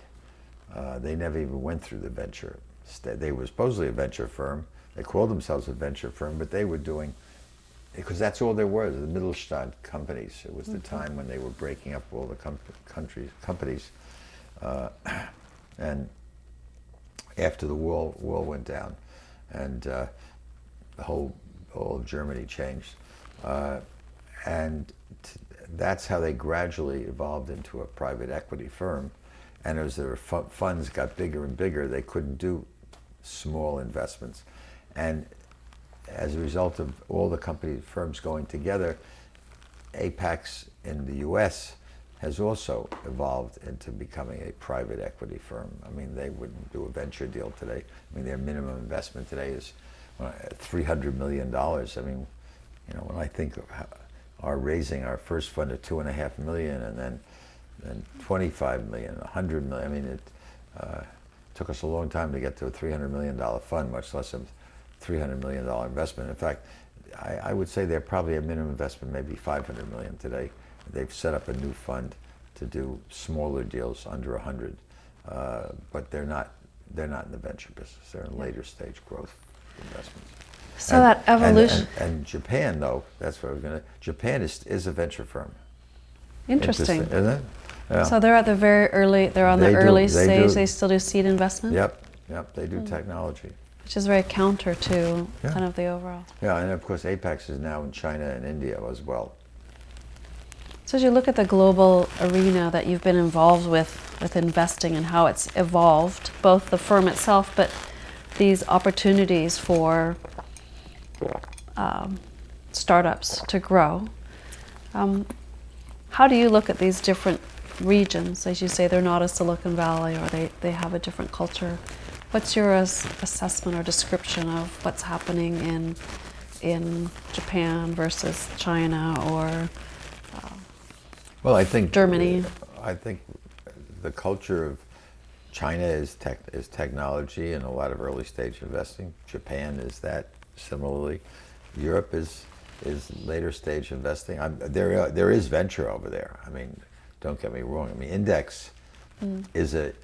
They never even went through the venture. They were supposedly a venture firm. They called themselves a venture firm, but they were doing, because that's all there was, the Mittelstand companies. It was the time when they were breaking up all the companies. And after the wall went down, and all of Germany changed. That's how they gradually evolved into a private equity firm. And as their funds got bigger and bigger, they couldn't do small investments. And as a result of all the firms going together, Apex in the US has also evolved into becoming a private equity firm. I mean, they wouldn't do a venture deal today. I mean, their minimum investment today is $300 million. I mean, you know, when I think of raising our first fund of $2.5 million, and then 25 million, 100 million. I mean, it took us a long time to get to a $300 million fund, much less a $300 million investment. In fact, I would say they're probably a minimum investment, maybe 500 million today. They've set up a new fund to do smaller deals under 100, but they're not in the venture business. They're in later stage growth investments. So that evolution. And Japan, though, that's what I was going to. Japan is a venture firm. Interesting, isn't it? Yeah. So they're at the very early. They're on the early stage. They still do seed investment. Yep. They do technology, which is very counter to kind of the overall. Yeah, and of course, Apex is now in China and India as well. So as you look at the global arena that you've been involved with investing and how it's evolved, both the firm itself, but these opportunities for startups to grow. How do you look at these different regions? As you say, they're not a Silicon Valley, or they have a different culture. What's your assessment or description of what's happening in Japan versus China or well, I think Germany? I think the culture of China is technology and a lot of early stage investing. Japan is that similarly. Europe is later stage investing. There is venture over there. I mean, don't get me wrong. I mean, Index is in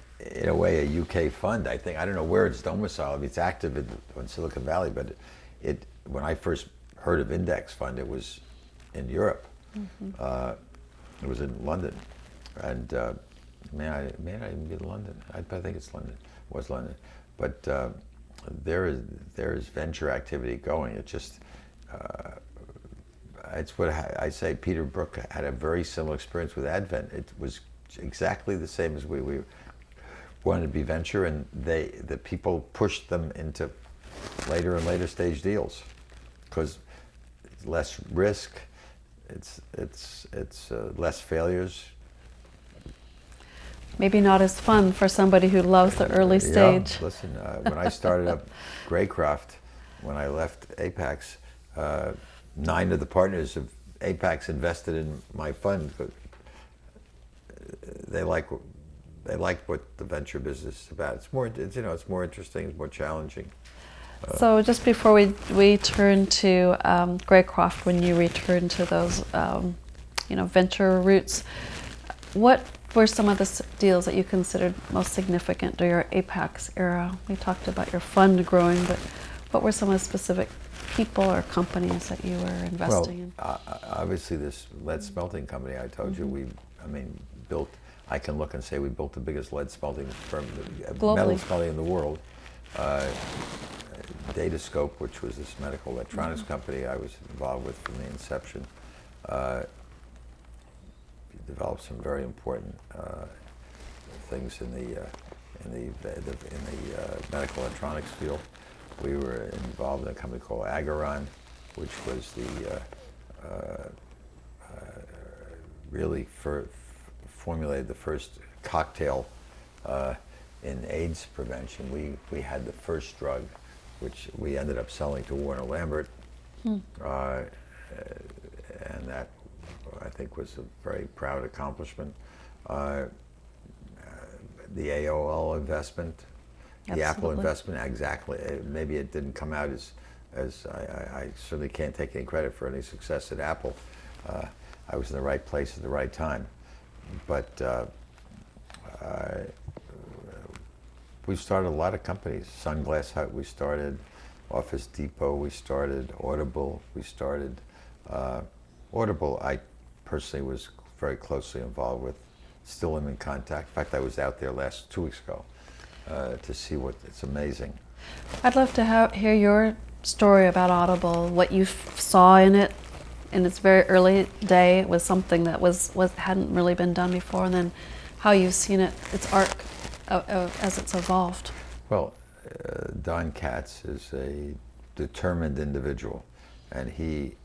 a way a UK fund. I think, I don't know where it's domiciled. It's active in Silicon Valley, but when I first heard of Index Fund, it was in Europe. It was in London, and may I even be in London? I think it's London. It was London, but there is venture activity going. It just it's what I say. Peter Brook had a very similar experience with Advent. It was exactly the same as we wanted to be venture, and the people pushed them into later and later stage deals because it's less risk. It's less failures. Maybe not as fun for somebody who loves the early stage. Yeah, listen, when I started up Greycroft, when I left Apex, 9 of the partners of Apex invested in my fund. But they like what the venture business is about. It's more interesting, it's more challenging. So just before we turn to Greycroft, when you return to those venture roots, what were some of the deals that you considered most significant during your Apex era? We talked about your fund growing, but what were some of the specific people or companies that you were investing in? Obviously this lead smelting company I told you, built, I can look and say we built the biggest lead smelting firm, metal smelting in the world. Datascope, which was this medical electronics company I was involved with from the inception, developed some very important things in the medical electronics field. We were involved in a company called Agaron, which was really formulated the first cocktail in AIDS prevention. We had the first drug, which we ended up selling to Warner Lambert, and that I think was a very proud accomplishment. The AOL investment, the Apple investment, exactly. Maybe it didn't come out as as I certainly can't take any credit for any success at Apple. I was in the right place at the right time. But we've started a lot of companies. Sunglass Hut we started, Office Depot we started, Audible we started. Audible I personally was very closely involved with. Still am in contact. In fact, I was out there 2 weeks ago to see what, it's amazing. I'd love to hear your story about Audible, what you saw in it in its very early day. It was something that hadn't really been done before, and then how you've seen it, its arc as it's evolved. Well, Don Katz is a determined individual, and he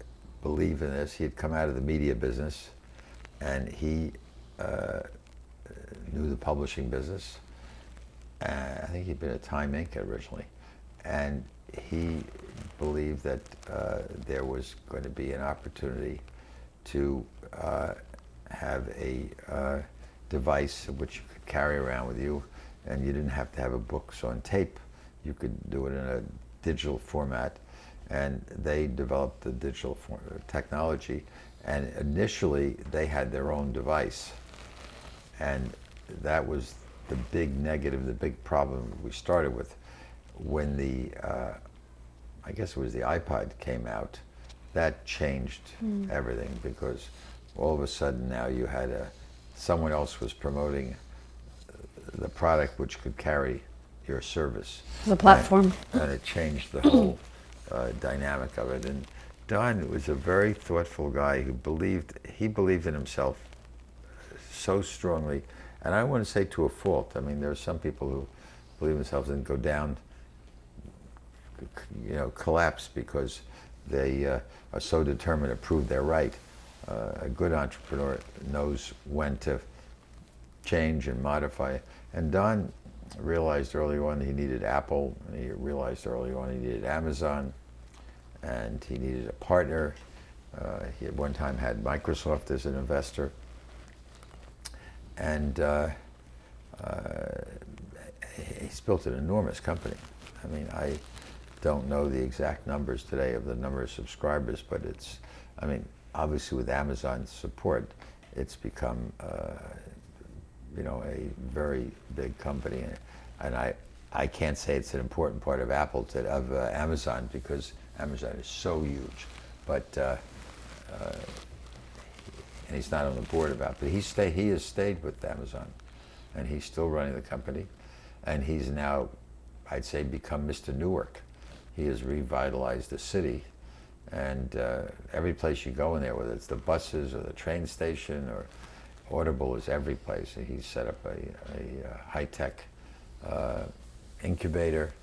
believed in this. He had come out of the media business, and he knew the publishing business. I think he'd been at Time Inc. originally, and he believed that there was going to be an opportunity to have a device which you could carry around with you, and you didn't have to have books on tape. You could do it in a digital format, and they developed the digital technology, and initially they had their own device, and that was the big negative, the big problem we started with. When the, I guess it was the iPod came out, that changed everything, because all of a sudden now you had someone else was promoting the product which could carry your service. The platform. And it changed the whole dynamic of it. And Don was a very thoughtful guy who believed in himself so strongly, and I want to say to a fault. I mean, there are some people who believe in themselves and go down, collapse because they are so determined to prove they're right. A good entrepreneur knows when to change and modify. And Don realized early on he needed Apple, and he realized early on he needed Amazon, and he needed a partner. He at one time had Microsoft as an investor. And he's built an enormous company. I mean, I don't know the exact numbers today of the number of subscribers, but it's, I mean, obviously with Amazon's support, it's become, a very big company. And I can't say it's an important part of Amazon, because Amazon is so huge. But and he's not on the board about it, but he has stayed with Amazon, and he's still running the company, and he's now, I'd say, become Mr. Newark. He has revitalized the city, and every place you go in there, whether it's the buses or the train station or Audible, is every place. He's set up a high-tech incubator,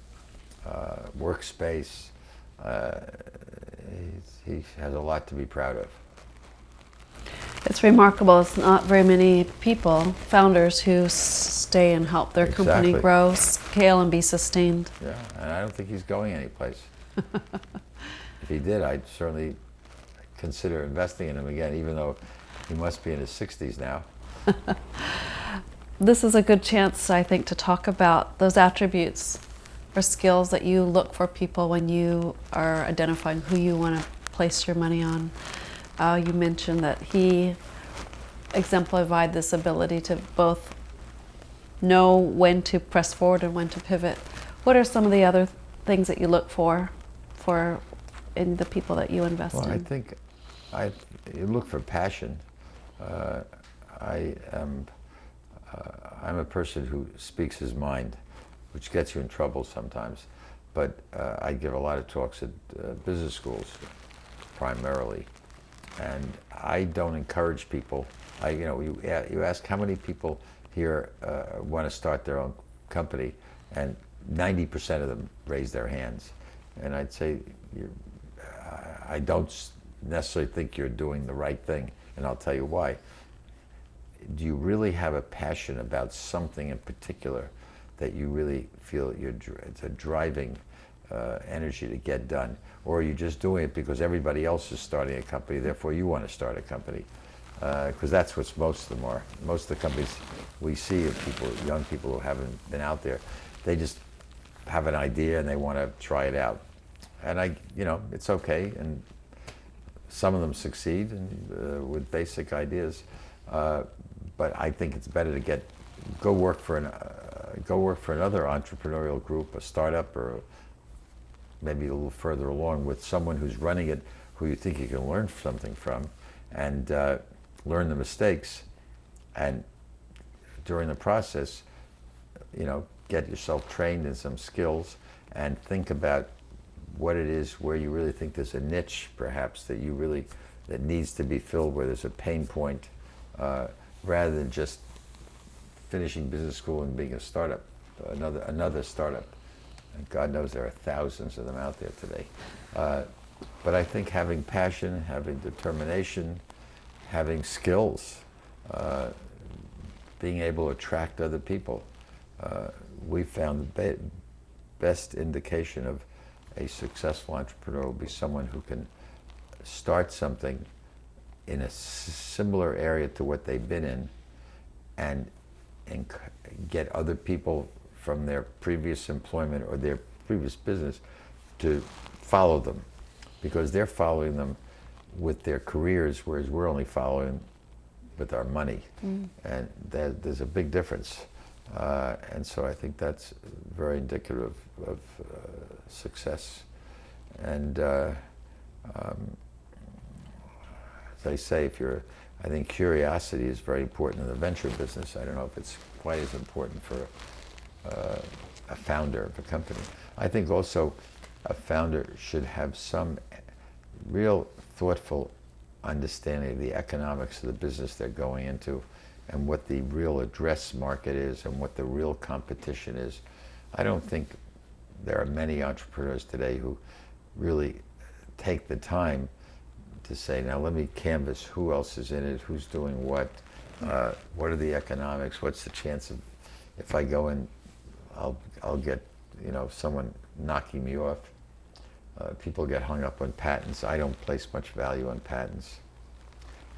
workspace. He has a lot to be proud of. It's remarkable. It's not very many people, founders, who stay and help their company grow, scale, and be sustained. Yeah, and I don't think he's going anyplace. If he did, I'd certainly consider investing in him again, even though he must be in his 60s now. This is a good chance, I think, to talk about those attributes or skills that you look for people when you are identifying who you want to place your money on. You mentioned that he exemplified this ability to both know when to press forward and when to pivot. What are some of the other things that you look for in the people that you invest in? Well, I think you look for passion. I'm a person who speaks his mind, which gets you in trouble sometimes. But I give a lot of talks at business schools, primarily. And I don't encourage people. You ask how many people here want to start their own company, and 90% of them raise their hands. And I'd say, I don't necessarily think you're doing the right thing, and I'll tell you why. Do you really have a passion about something in particular that you really feel it's a driving energy to get done? Or are you just doing it because everybody else is starting a company, therefore you want to start a company? Because that's what most of them are. Most of the companies we see of people, young people who haven't been out there, they just have an idea and they want to try it out. and it's okay, and some of them succeed and, with basic ideas, but I think it's better to go work for another entrepreneurial group, a startup, or maybe a little further along with someone who's running it, who you think you can learn something from, and learn the mistakes, and during the process, get yourself trained in some skills and think about what it is where you really think there's a niche, perhaps, that needs to be filled, where there's a pain point, rather than just finishing business school and being a startup, another startup. And God knows there are thousands of them out there today. But I think having passion, having determination, having skills, being able to attract other people, we found the best indication of a successful entrepreneur will be someone who can start something in a similar area to what they've been in, and get other people from their previous employment or their previous business to follow them, because they're following them with their careers, whereas we're only following with our money. And there's a big difference. And so I think that's very indicative of success. And as I say, I think curiosity is very important in the venture business. I don't know if it's quite as important for a founder of a company. I think also a founder should have some real thoughtful understanding of the economics of the business they're going into, and what the real address market is, and what the real competition is. I don't think there are many entrepreneurs today who really take the time to say, now let me canvas who else is in it, who's doing what are the economics, what's the chance of, if I go in, I'll get someone knocking me off. People get hung up on patents. I don't place much value on patents.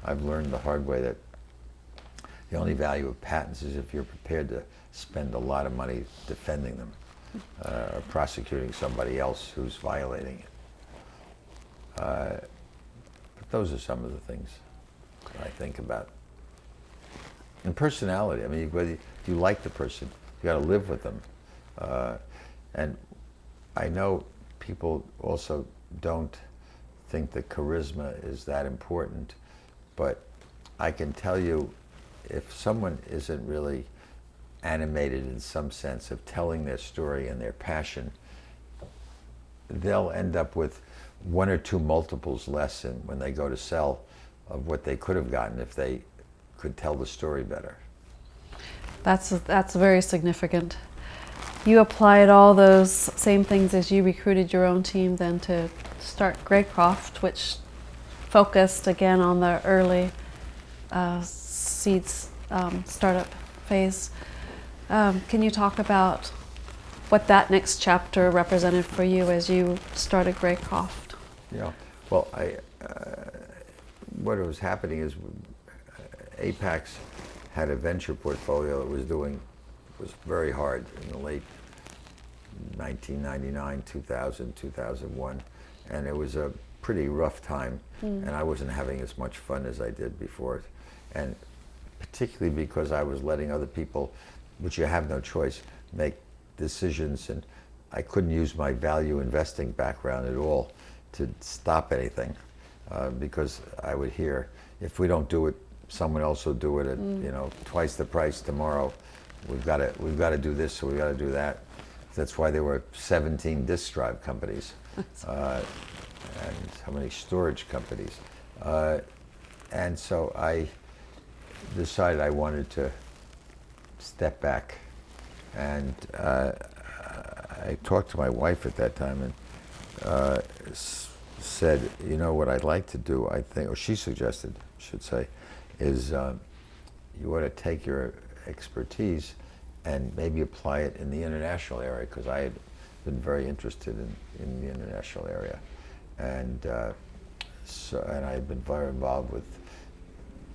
I've learned the hard way that the only value of patents is if you're prepared to spend a lot of money defending them, or prosecuting somebody else who's violating it. But those are some of the things that I think about. And personality. I mean, whether you like the person, you got to live with them. And I know people also don't think that charisma is that important, but I can tell you, if someone isn't really animated in some sense of telling their story and their passion, they'll end up with 1 or 2 multiples less when they go to sell of what they could have gotten if they could tell the story better. That's very significant. You applied all those same things as you recruited your own team then to start Greycroft, which focused again on the early seeds startup phase. Can you talk about what that next chapter represented for you as you started Greycroft? Yeah, well, what was happening is Apex had a venture portfolio that was very hard in the late 1999, 2000, 2001, and it was a pretty rough time, and I wasn't having as much fun as I did before, and particularly because I was letting other people, which you have no choice, make decisions, and I couldn't use my value investing background at all to stop anything, because I would hear, if we don't do it, someone else will do it at twice the price tomorrow. We've got to do this, so we've got to do that. That's why there were 17 disk drive companies, and how many storage companies. And so I decided I wanted to step back, and I talked to my wife at that time and said, what I'd like to do, I think, or she suggested, I should say, is you ought to take your expertise and maybe apply it in the international area, because I had been very interested in the international area. And and I had been very involved with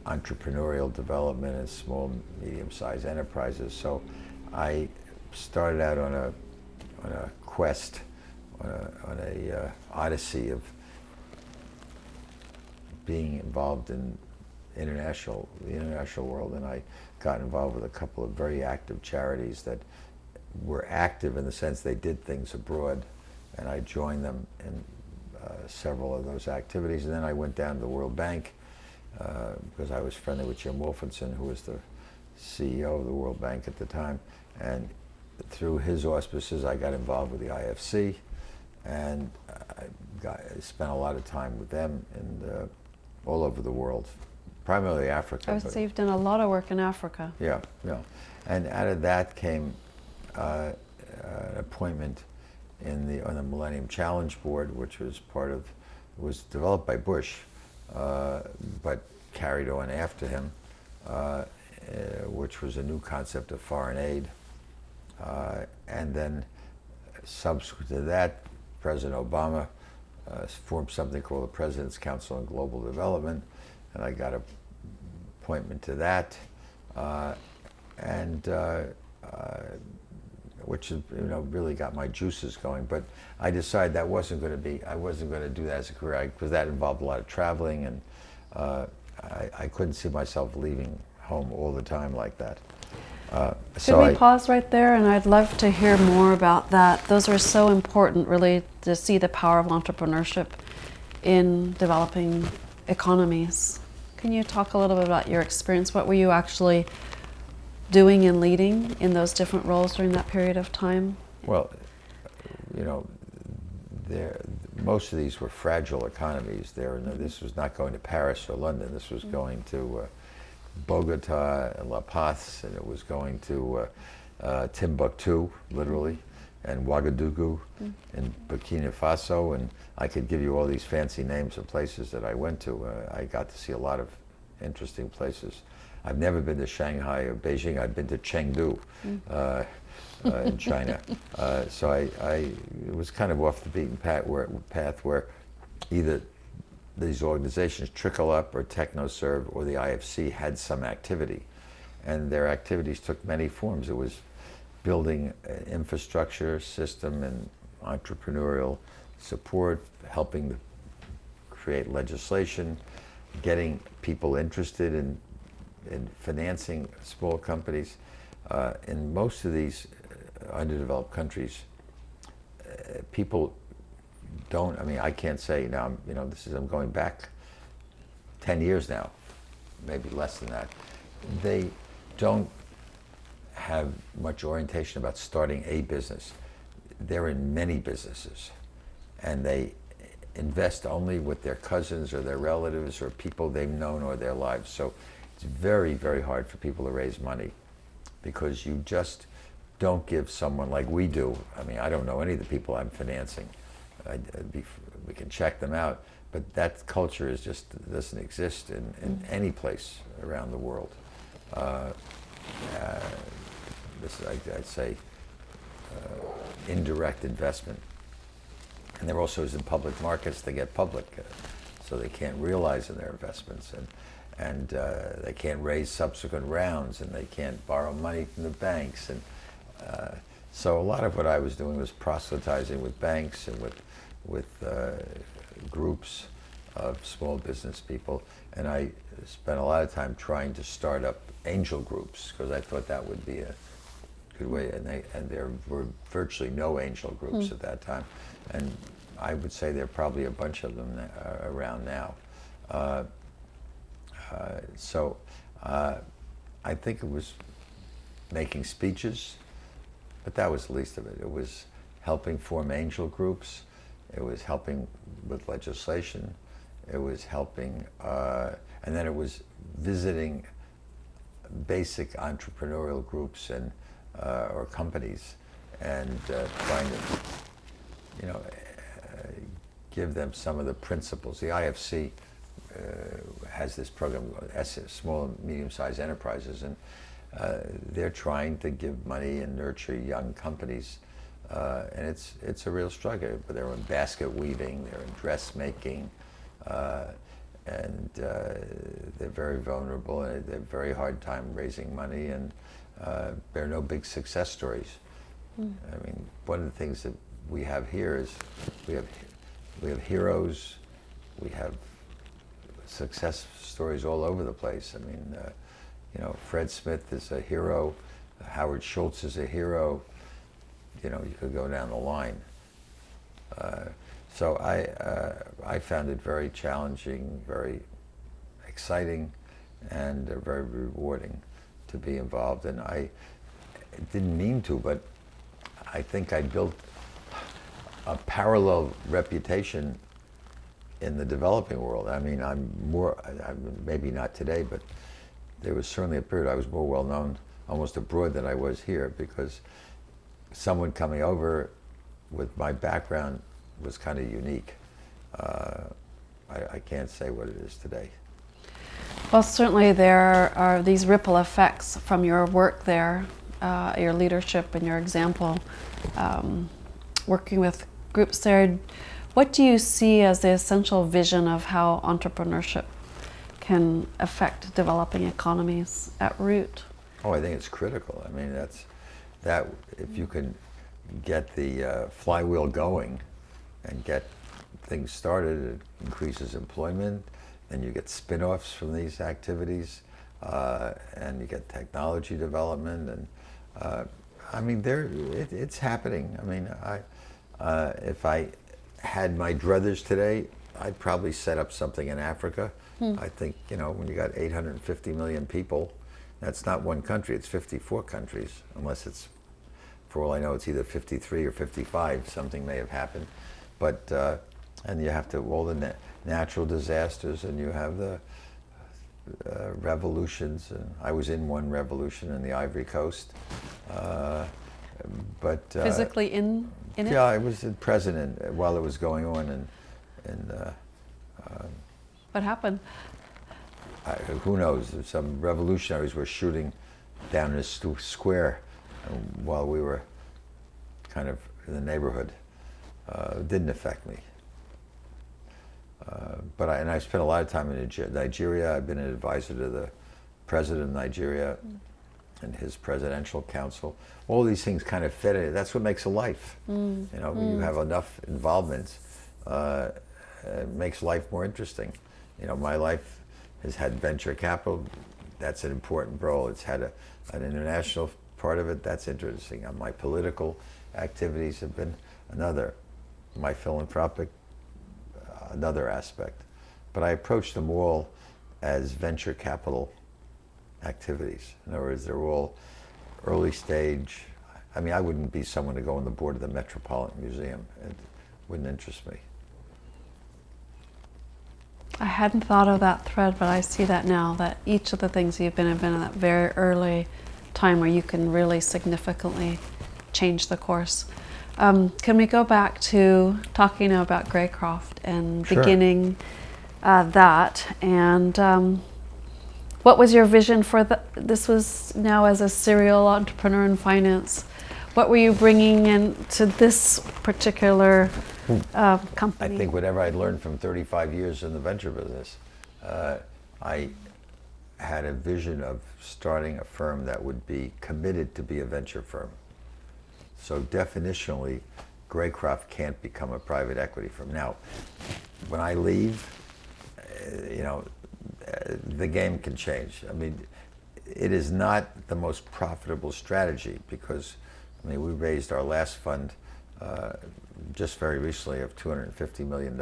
entrepreneurial development and small, medium-sized enterprises. So I started out on a quest on a odyssey of being involved in the international world, and I got involved with a couple of very active charities that were active in the sense they did things abroad, and I joined them in several of those activities. And then I went down to the World Bank because I was friendly with Jim Wolfenson, who was the CEO of the World Bank at the time, and through his auspices I got involved with the IFC, and I spent a lot of time with them and all over the world, primarily Africa. I would say you've done a lot of work in Africa. Yeah, yeah. And out of that came an appointment on the Millennium Challenge Board, which was was developed by Bush, but carried on after him, which was a new concept of foreign aid. And then subsequent to that, President Obama formed something called the President's Council on Global Development, and I got an appointment to that, which really got my juices going. But I decided I wasn't going to do that as a career, because that involved a lot of traveling, and I couldn't see myself leaving home all the time like that. Should we pause right there? And I'd love to hear more about that. Those are so important, really, to see the power of entrepreneurship in developing economies. Can you talk a little bit about your experience? What were you actually doing and leading in those different roles during that period of time? Well, most of these were fragile economies. This was not going to Paris or London. This was going to Bogota and La Paz, and it was going to Timbuktu, literally, and Ouagadougou in Burkina Faso, and I could give you all these fancy names of places that I went to. I got to see a lot of interesting places. I've never been to Shanghai or Beijing. I've been to Chengdu in China. So it was kind of off the beaten path where either these organizations, Trickle Up or TechnoServe or the IFC, had some activity. And their activities took many forms. It was building infrastructure, system, and entrepreneurial support, helping create legislation, getting people interested in financing small companies. In most of these underdeveloped countries, people don't, I can't say now, I'm going back 10 years now, maybe less than that. They don't have much orientation about starting a business. They're in many businesses, and they invest only with their cousins or their relatives or people they've known all their lives. So it's very, very hard for people to raise money, because you just don't give someone like we do. I don't know any of the people I'm financing. We can check them out, but that culture doesn't exist in any place around the world. This is, I'd say, indirect investment. And there also is in public markets, they get public, so they can't realize in their investments, and they can't raise subsequent rounds, and they can't borrow money from the banks. And so a lot of what I was doing was proselytizing with banks and with groups of small business people, and I spent a lot of time trying to start up angel groups, because I thought that would be a good way, and there were virtually no angel groups at that time, and I would say there are probably a bunch of them around now. So I think it was making speeches, but that was the least of it. It was helping form angel groups. It was helping with legislation. It was helping, and then it was visiting basic entrepreneurial groups and or companies, and trying to, give them some of the principles. The IFC has this program, Small and Medium-Sized Enterprises, and they're trying to give money and nurture young companies. And it's a real struggle, but they're in basket weaving, they're in dressmaking, and they're very vulnerable, and they have a very hard time raising money, and there are no big success stories. One of the things that we have here is we have heroes, we have success stories all over the place. I mean, you know, Fred Smith is a hero, Howard Schultz is a hero. You know, you could go down the line. So I found it very challenging, very exciting, and very rewarding to be involved. And I didn't mean to, but I think I built a parallel reputation in the developing world. I mean, maybe not today, but there was certainly a period I was more well known almost abroad than I was here, because someone coming over with my background was kind of unique. I can't say what it is today. Well, certainly there are these ripple effects from your work there, your leadership and your example, working with groups there. What do you see as the essential vision of how entrepreneurship can affect developing economies at root? Oh, I think it's critical. I mean, that if you can get the flywheel going and get things started, it increases employment, and you get spin-offs from these activities, and you get technology development, and I mean, it's happening. I mean, if I had my druthers today, I'd probably set up something in Africa. I think, you know, when you got 850 million people, that's not one country, it's 54 countries, unless it's, for all I know, it's either 53 or 55, something may have happened. But, and you have to, all the natural disasters, and you have the revolutions. And I was in one revolution in the Ivory Coast. But physically in it? Yeah, I was the president while it was going on, and what happened? who knows? Some revolutionaries were shooting down in a square while we were kind of in the neighborhood. It didn't affect me. But I spent a lot of time in Nigeria. I've been an advisor to the president of Nigeria and his presidential council. All these things kind of fit in it. That's what makes a life. You know, when you have enough involvements, it makes life more interesting. You know, my life has had venture capital. That's an important role. It's had an international part of it. That's interesting. My political activities have been another. My philanthropic, another aspect. But I approach them all as venture capital activities. In other words, they're all early stage. I mean, I wouldn't be someone to go on the board of the Metropolitan Museum. It wouldn't interest me. I hadn't thought of that thread, but I see that now, that each of the things you've been in that very early time where you can really significantly change the course. Can we go back to talking now about Greycroft and Sure. beginning that, and what was your vision for this was now as a serial entrepreneur in finance? What were you bringing into this particular company? I think whatever I'd learned from 35 years in the venture business, I had a vision of starting a firm that would be committed to be a venture firm. So definitionally, Greycroft can't become a private equity firm. Now, when I leave, you know, the game can change. I mean, it is not the most profitable strategy because, I mean, we raised our last fund just very recently of $250 million,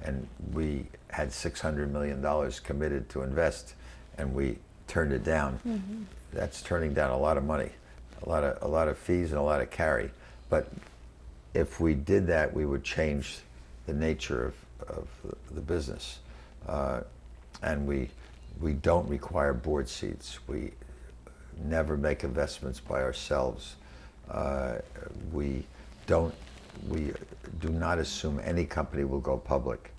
and we had $600 million committed to invest, and we turned it down. Mm-hmm. That's turning down a lot of money, a lot of fees and a lot of carry. But if we did that, we would change the nature of the business. And we don't require board seats. We never make investments by ourselves. We do not assume any company will go public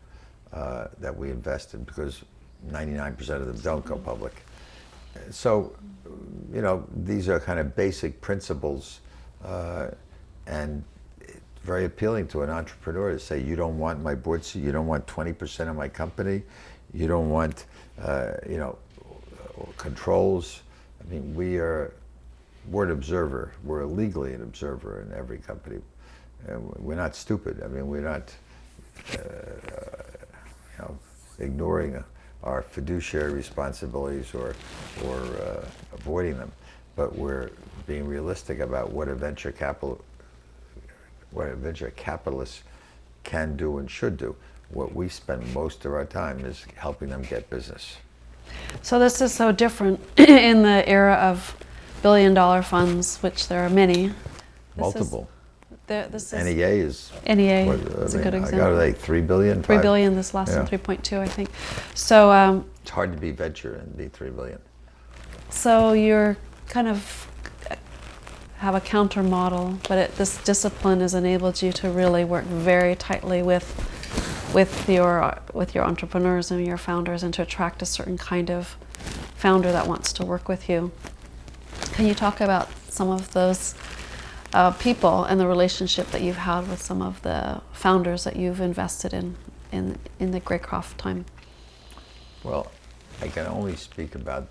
that we invest in, because 99% of them don't go public. So, you know, these are kind of basic principles, and it's very appealing to an entrepreneur to say, you don't want my board seat, you don't want 20% of my company, you don't want, you know, controls. I mean, we're an observer. We're legally an observer in every company. we're not stupid. I mean, we're not ignoring our fiduciary responsibilities or avoiding them, but we're being realistic about what a venture capitalist can do and should do. What we spend most of our time is helping them get business. So this is so different in the era of billion-dollar funds, which there are many. Multiple. This is NEA is NEA is a good I example. got like 3 billion. 3 billion this last one, 3.2, I think. So it's hard to be venture and be 3 billion. so you're kind of have a counter model, but this discipline has enabled you to really work very tightly with your entrepreneurs and your founders, and to attract a certain kind of founder that wants to work with you. Can you talk about some of those people and the relationship that you've had with some of the founders that you've invested in the Greycroft time? Well, I can only speak about,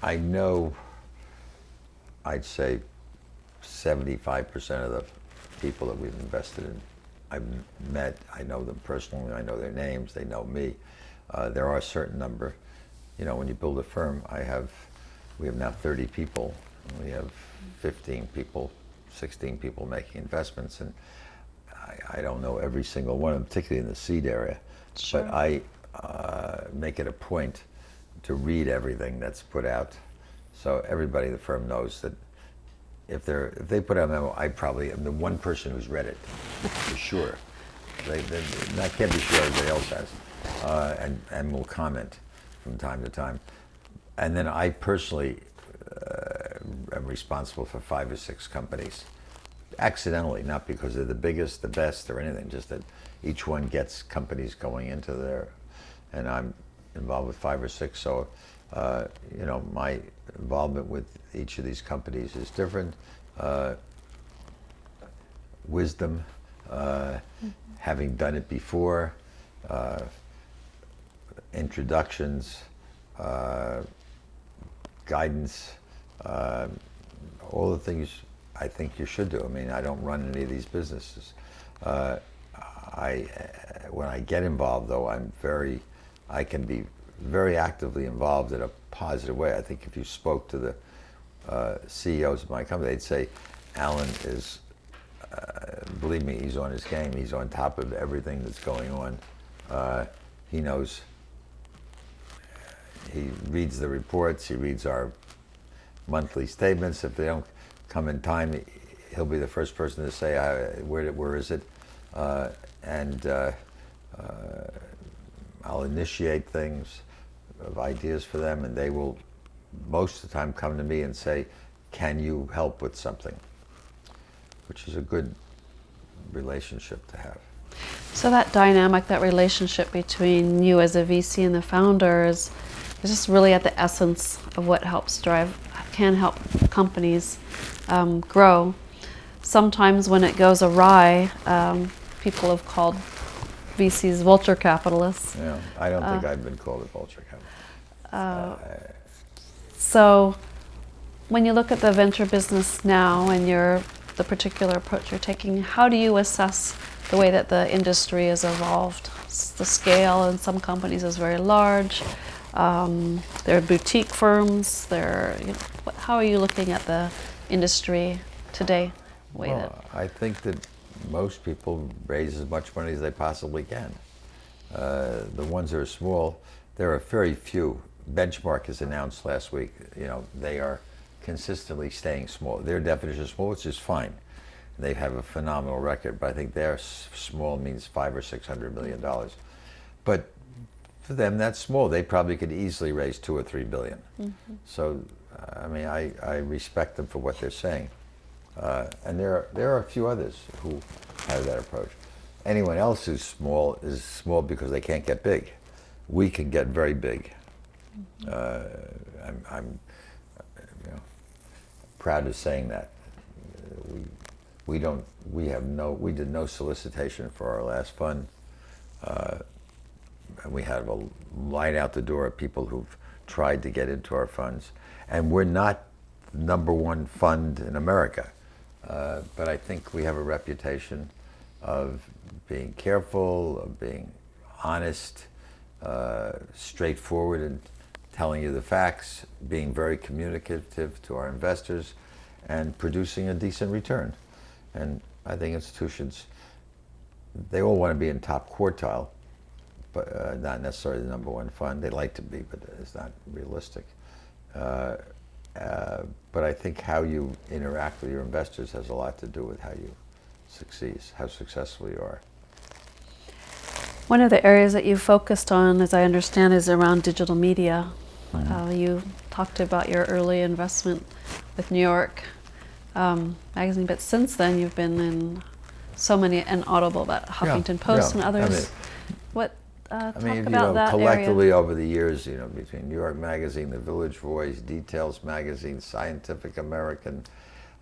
I know, I'd say 75% of the people that we've invested in, I've met, I know them personally, I know their names, they know me. There are a certain number. When you build a firm, we have now 30 people. We have 15 people, 16 people making investments, and I don't know every single one of them, particularly in the seed area. Sure. But I make it a point to read everything that's put out, so everybody in the firm knows that if they put out a memo, I probably am the one person who's read it, for sure. I can't be sure everybody else has, and will comment from time to time. And then I personally am responsible for 5 or 6 companies, accidentally, not because they're the biggest, the best, or anything, just that each one gets companies going into there, and I'm involved with 5 or 6. So, my involvement with each of these companies is different. Wisdom, having done it before, introductions, guidance, all the things I think you should do. I don't run any of these businesses. When I get involved, though, I can be very actively involved in a positive way. I think if you spoke to the CEOs of my company, they'd say, Alan is, believe me, he's on his game. He's on top of everything that's going on. He knows. He reads the reports. He reads our monthly statements. If they don't come in time, he'll be the first person to say, where is it? I'll initiate things of ideas for them, and they will most of the time come to me and say, can you help with something? Which is a good relationship to have. So that dynamic, that relationship between you as a VC and the founders is just really at the essence of what can help companies grow. Sometimes when it goes awry, people have called VCs vulture capitalists. Yeah, I don't think I've been called a vulture capitalist. So when you look at the venture business now and the particular approach you're taking, how do you assess the way that the industry has evolved? The scale in some companies is very large. There are boutique firms. How are you looking at the industry today? I think that most people raise as much money as they possibly can. The ones that are small, there are very few. Benchmark has announced last week, they are consistently staying small. Their definition of small, which is fine. They have a phenomenal record, but I think their small means $500 or $600 million. But for them, that's small. They probably could easily raise $2 or $3 billion. Mm-hmm. So, I respect them for what they're saying. And there are a few others who have that approach. Anyone else who's small is small because they can't get big. We can get very big. Mm-hmm. I'm proud of saying that. We did no solicitation for our last fund. And we had a line out the door of people who've tried to get into our funds. And we're not the #1 fund in America. but I think we have a reputation of being careful, of being honest, straightforward in telling you the facts, being very communicative to our investors, and producing a decent return. And I think institutions, they all want to be in top quartile, but not necessarily the number one fund. They'd like to be, but it's not realistic. But I think how you interact with your investors has a lot to do with how you succeed, how successful you are. One of the areas that you focused on, as I understand, is around digital media. You talked about your early investment with New York magazine, but since then you've been in so many, and Audible, but Huffington Post and others. Talk about that collectively area. over the years, between New York Magazine, The Village Voice, Details Magazine, Scientific American,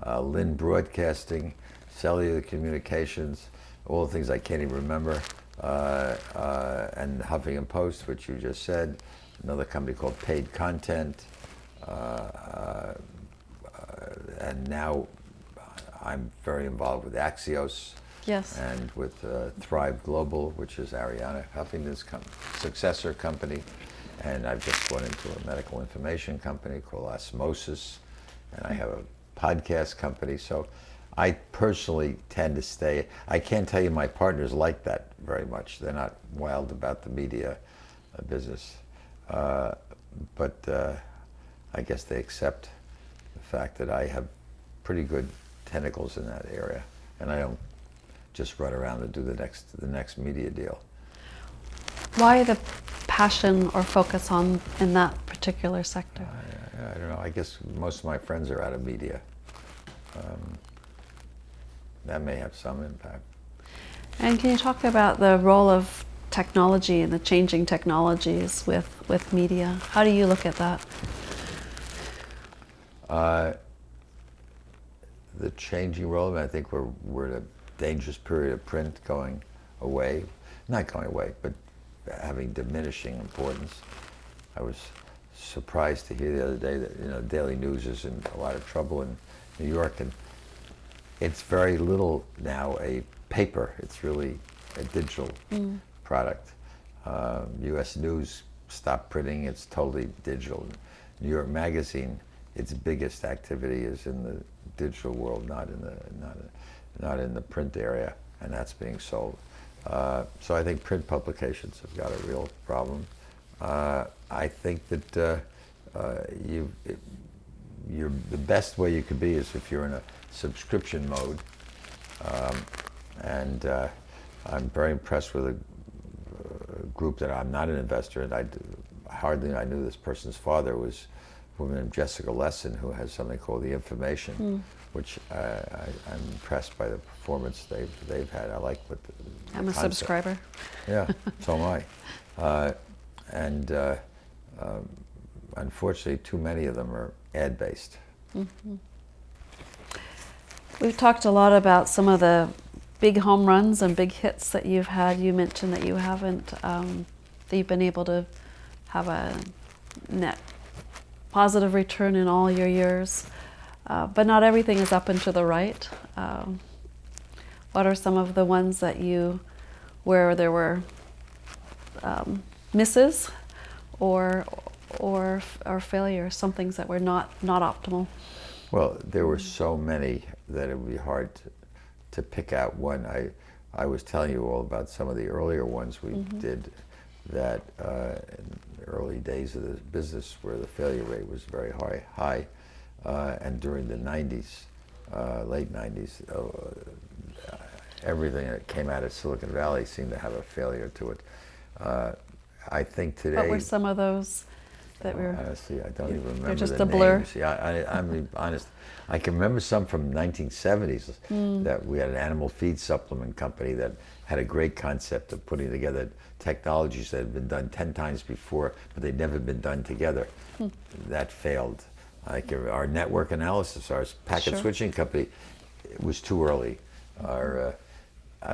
Lynn Broadcasting, Cellular Communications, all the things I can't even remember, and Huffington Post, which you just said, another company called Paid Content, and now I'm very involved with Axios. Yes. And with Thrive Global, which is Ariana Huffington's successor company. And I've just gone into a medical information company called Osmosis. And I have a podcast company. So I personally tend to stay. I can't tell you my partners like that very much. They're not wild about the media business. But I guess they accept the fact that I have pretty good tentacles in that area. And I don't just run around and do the next media deal. Why the passion or focus on in that particular sector? I don't know. I guess most of my friends are out of media. That may have some impact. And can you talk about the role of technology and the changing technologies with media? How do you look at that? The changing role, I think we're in a dangerous period of print going away. Not going away, but having diminishing importance. I was surprised to hear the other day that Daily News is in a lot of trouble in New York, and it's very little now a paper. It's really a digital product. U.S. News stopped printing. It's totally digital. New York Magazine, its biggest activity is in the digital world, not in the print area, and that's being sold. So I think print publications have got a real problem. I think that the best way you could be is if you're in a subscription mode. And I'm very impressed with a group that I'm not an investor in. I knew this person's father was a woman named Jessica Lesson, who has something called The Information, which I'm impressed by the performance they've had. I like what I'm a subscriber. Yeah, so am I. And unfortunately, too many of them are ad-based. Mm-hmm. We've talked a lot about some of the big home runs and big hits that you've had. You mentioned that you haven't, that you've been able to have a net positive return in all your years, but not everything is up and to the right. What are some of the ones that where there were misses or failures, some things that were not optimal? Well, there were so many that it would be hard to pick out one. I was telling you all about some of the earlier ones we did that in the early days of the business where the failure rate was very high. And during the 90s, late 90s, everything that came out of Silicon Valley seemed to have a failure to it. I think today... What were some of those that were... Honestly, I don't even remember they're just the a blur. names. Yeah, I'm being honest. I can remember some from 1970s that we had an animal feed supplement company that had a great concept of putting together technologies that had been done 10 times before, but they'd never been done together. That failed. Like our network analysis, our packet switching company, it was too early. I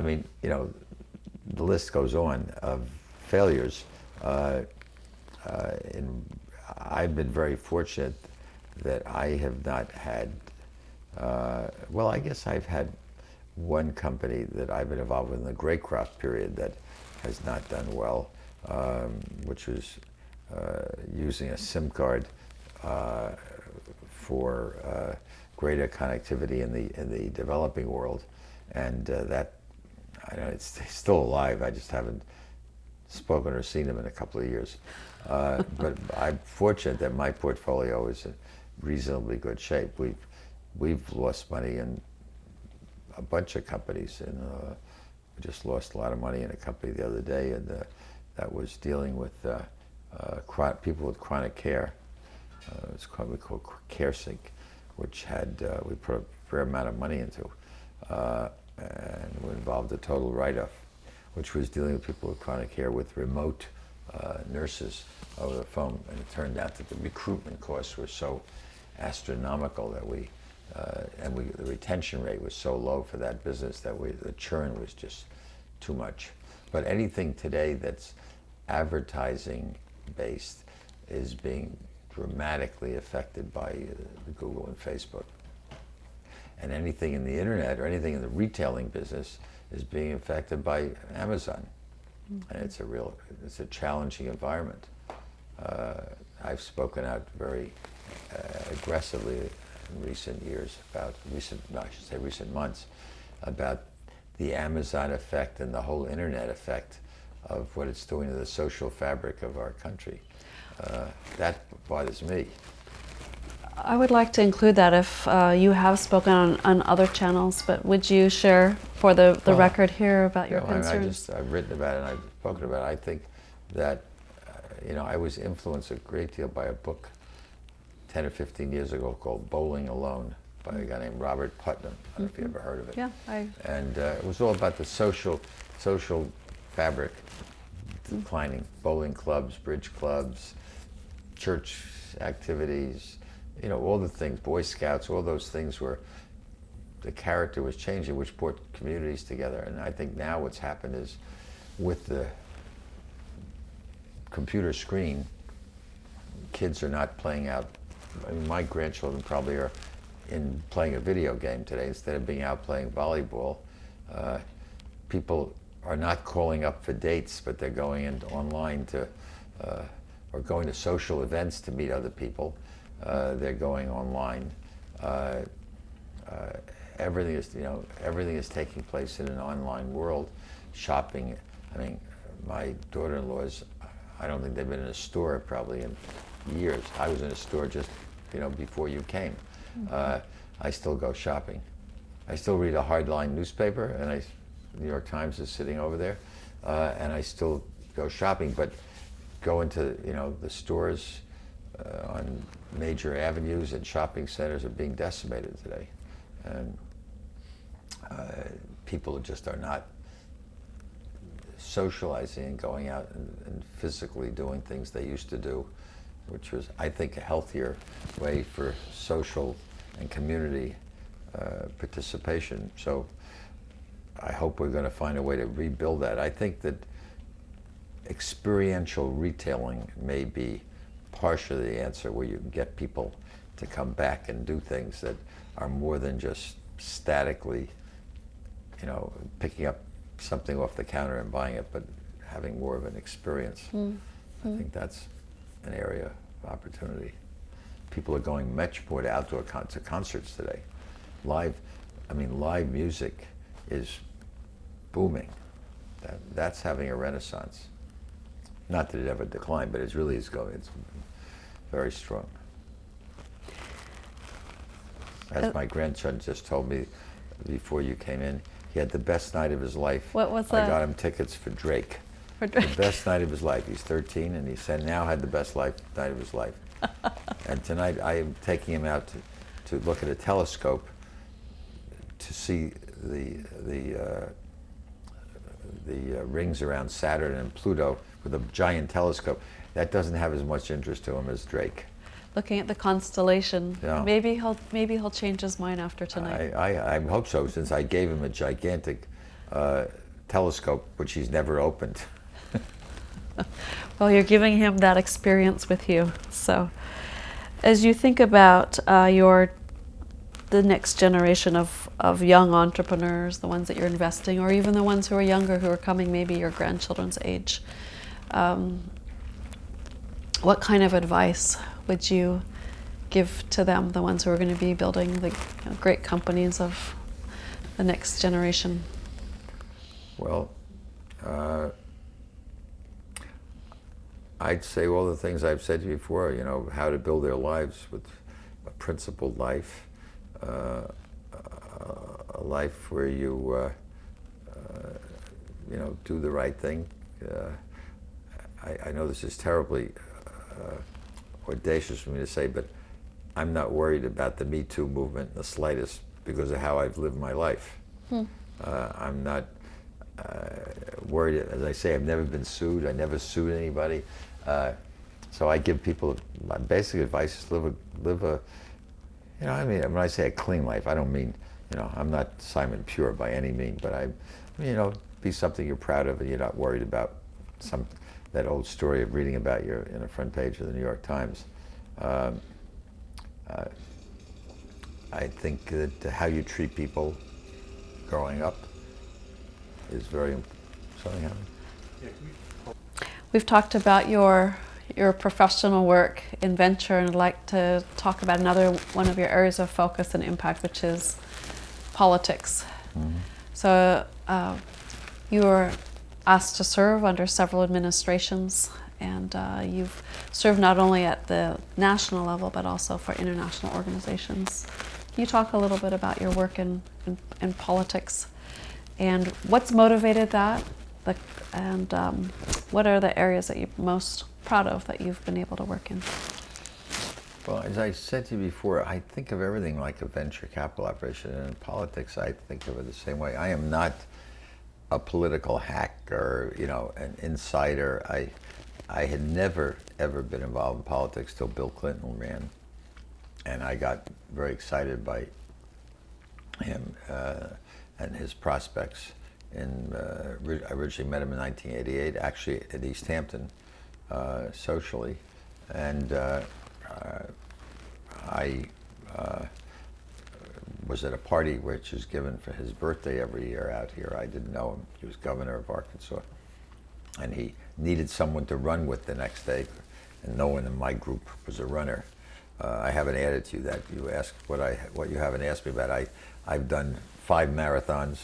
mean, the list goes on of failures. I've been very fortunate that I have not had Well, I guess I've had one company that I've been involved with in the Greycroft period that has not done well, which was using a SIM card for greater connectivity in the developing world, and that, I know it's still alive. I just haven't spoken or seen him in a couple of years. But I'm fortunate that my portfolio is in reasonably good shape. We've lost money in a bunch of companies, and we just lost a lot of money in a company the other day, and that was dealing with people with chronic care. It's called CareSync, which we put a fair amount of money into, and involved a total write-off, which was dealing with people with chronic care with remote nurses over the phone. And it turned out that the recruitment costs were so astronomical that the retention rate was so low for that business that the churn was just too much. But anything today that's advertising based is being dramatically affected by Google and Facebook. And anything in the internet or anything in the retailing business is being affected by Amazon. Mm-hmm. And it's a challenging environment. I've spoken out very aggressively in recent months, about the Amazon effect and the whole internet effect of what it's doing to the social fabric of our country. That bothers me. I would like to include that if you have spoken on other channels, but would you share for the record here about your concerns? I've written about it and I've spoken about it. I think that, I was influenced a great deal by a book 10 or 15 years ago called Bowling Alone by a guy named Robert Putnam. I don't know if you ever heard of it. Yeah, And it was all about the social fabric declining. Bowling clubs, bridge clubs, church activities, all the things, Boy Scouts, all those things where the character was changing, which brought communities together. And I think now what's happened is with the computer screen, kids are not playing out. I mean, my grandchildren probably are playing a video game today instead of being out playing volleyball. People are not calling up for dates, but they're going online or going to social events to meet other people. They're going online. Everything is taking place in an online world. Shopping. I mean, my daughter-in-law's, I don't think they've been in a store probably in years. I was in a store just before you came. Mm-hmm. I still go shopping. I still read a hardline newspaper, and New York Times is sitting over there, and I still go shopping, but go into the stores on major avenues and shopping centers are being decimated today, and people just are not socializing and going out and physically doing things they used to do, which was, I think, a healthier way for social and community participation. So I hope we're going to find a way to rebuild that. I think that experiential retailing may be partially the answer, where you can get people to come back and do things that are more than just statically, picking up something off the counter and buying it, but having more of an experience. Mm-hmm. I think that's an area of opportunity. People are going much more to outdoor concerts today. Live music is booming. That's having a renaissance. Not that it ever declined, but it really is going. It's very strong. As my grandson just told me before you came in, he had the best night of his life. What was that? I got him tickets for Drake. For Drake. The best night of his life. He's 13, and he said now had the best night of his life. And tonight I am taking him out to look at a telescope to see the rings around Saturn and Pluto with a giant telescope. That doesn't have as much interest to him as Drake. Looking at the constellation. Yeah. Maybe he'll change his mind after tonight. I hope so, since I gave him a gigantic telescope, which he's never opened. Well, you're giving him that experience with you. So, as you think about your the next generation of young entrepreneurs, the ones that you're investing, or even the ones who are younger, who are coming, maybe your grandchildren's age, what kind of advice would you give to them, the ones who are going to be building the great companies of the next generation? Well, I'd say all the things I've said to you before, you know, how to build their lives with a principled life, a life where you, you know, do the right thing. I know this is terribly audacious for me to say, but I'm not worried about the Me Too movement in the slightest because of how I've lived my life. I'm not worried. As I say, I've never been sued. I never sued anybody. So I give people, my basic advice is live a, you know, I mean, when I say a clean life, I don't mean, you know, I'm not Simon Pure by any means, but you know, be something you're proud of and you're not worried about that old story of reading about you in the front page of the New York Times. I think that how you treat people growing up is very important. Something happened? We've talked about your professional work in venture, and I'd like to talk about another one of your areas of focus and impact, which is politics. Mm-hmm. So you were asked to serve under several administrations, and you've served not only at the national level but also for international organizations. Can you talk a little bit about your work in politics and what's motivated that, and what are the areas that you're most proud of that you've been able to work in? Well, as I said to you before, I think of everything like a venture capital operation, and in politics I think of it the same way. I am not a political hack or, you know, an insider. I had never ever been involved in politics till Bill Clinton ran, and I got very excited by him and his prospects. I originally met him in 1988, actually at East Hampton, socially, and I was at a party which is given for his birthday every year out here. I didn't know him. He was governor of Arkansas, and he needed someone to run with the next day, and no one in my group was a runner. I haven't added to you that. You asked what you haven't asked me about. I've done 5 marathons,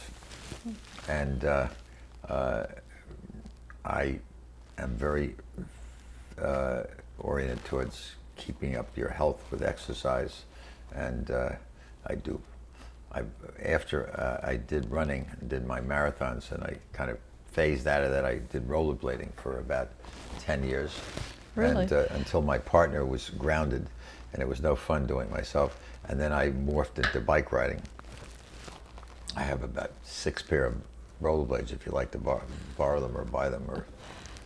and I am very oriented towards keeping up your health with exercise, and after I did running, did my marathons, and I kind of phased out of that. I did rollerblading for about 10 years. Really? And until my partner was grounded, and it was no fun doing it myself. And then I morphed into bike riding. I have about 6 pair of rollerblades if you like to borrow them or buy them, or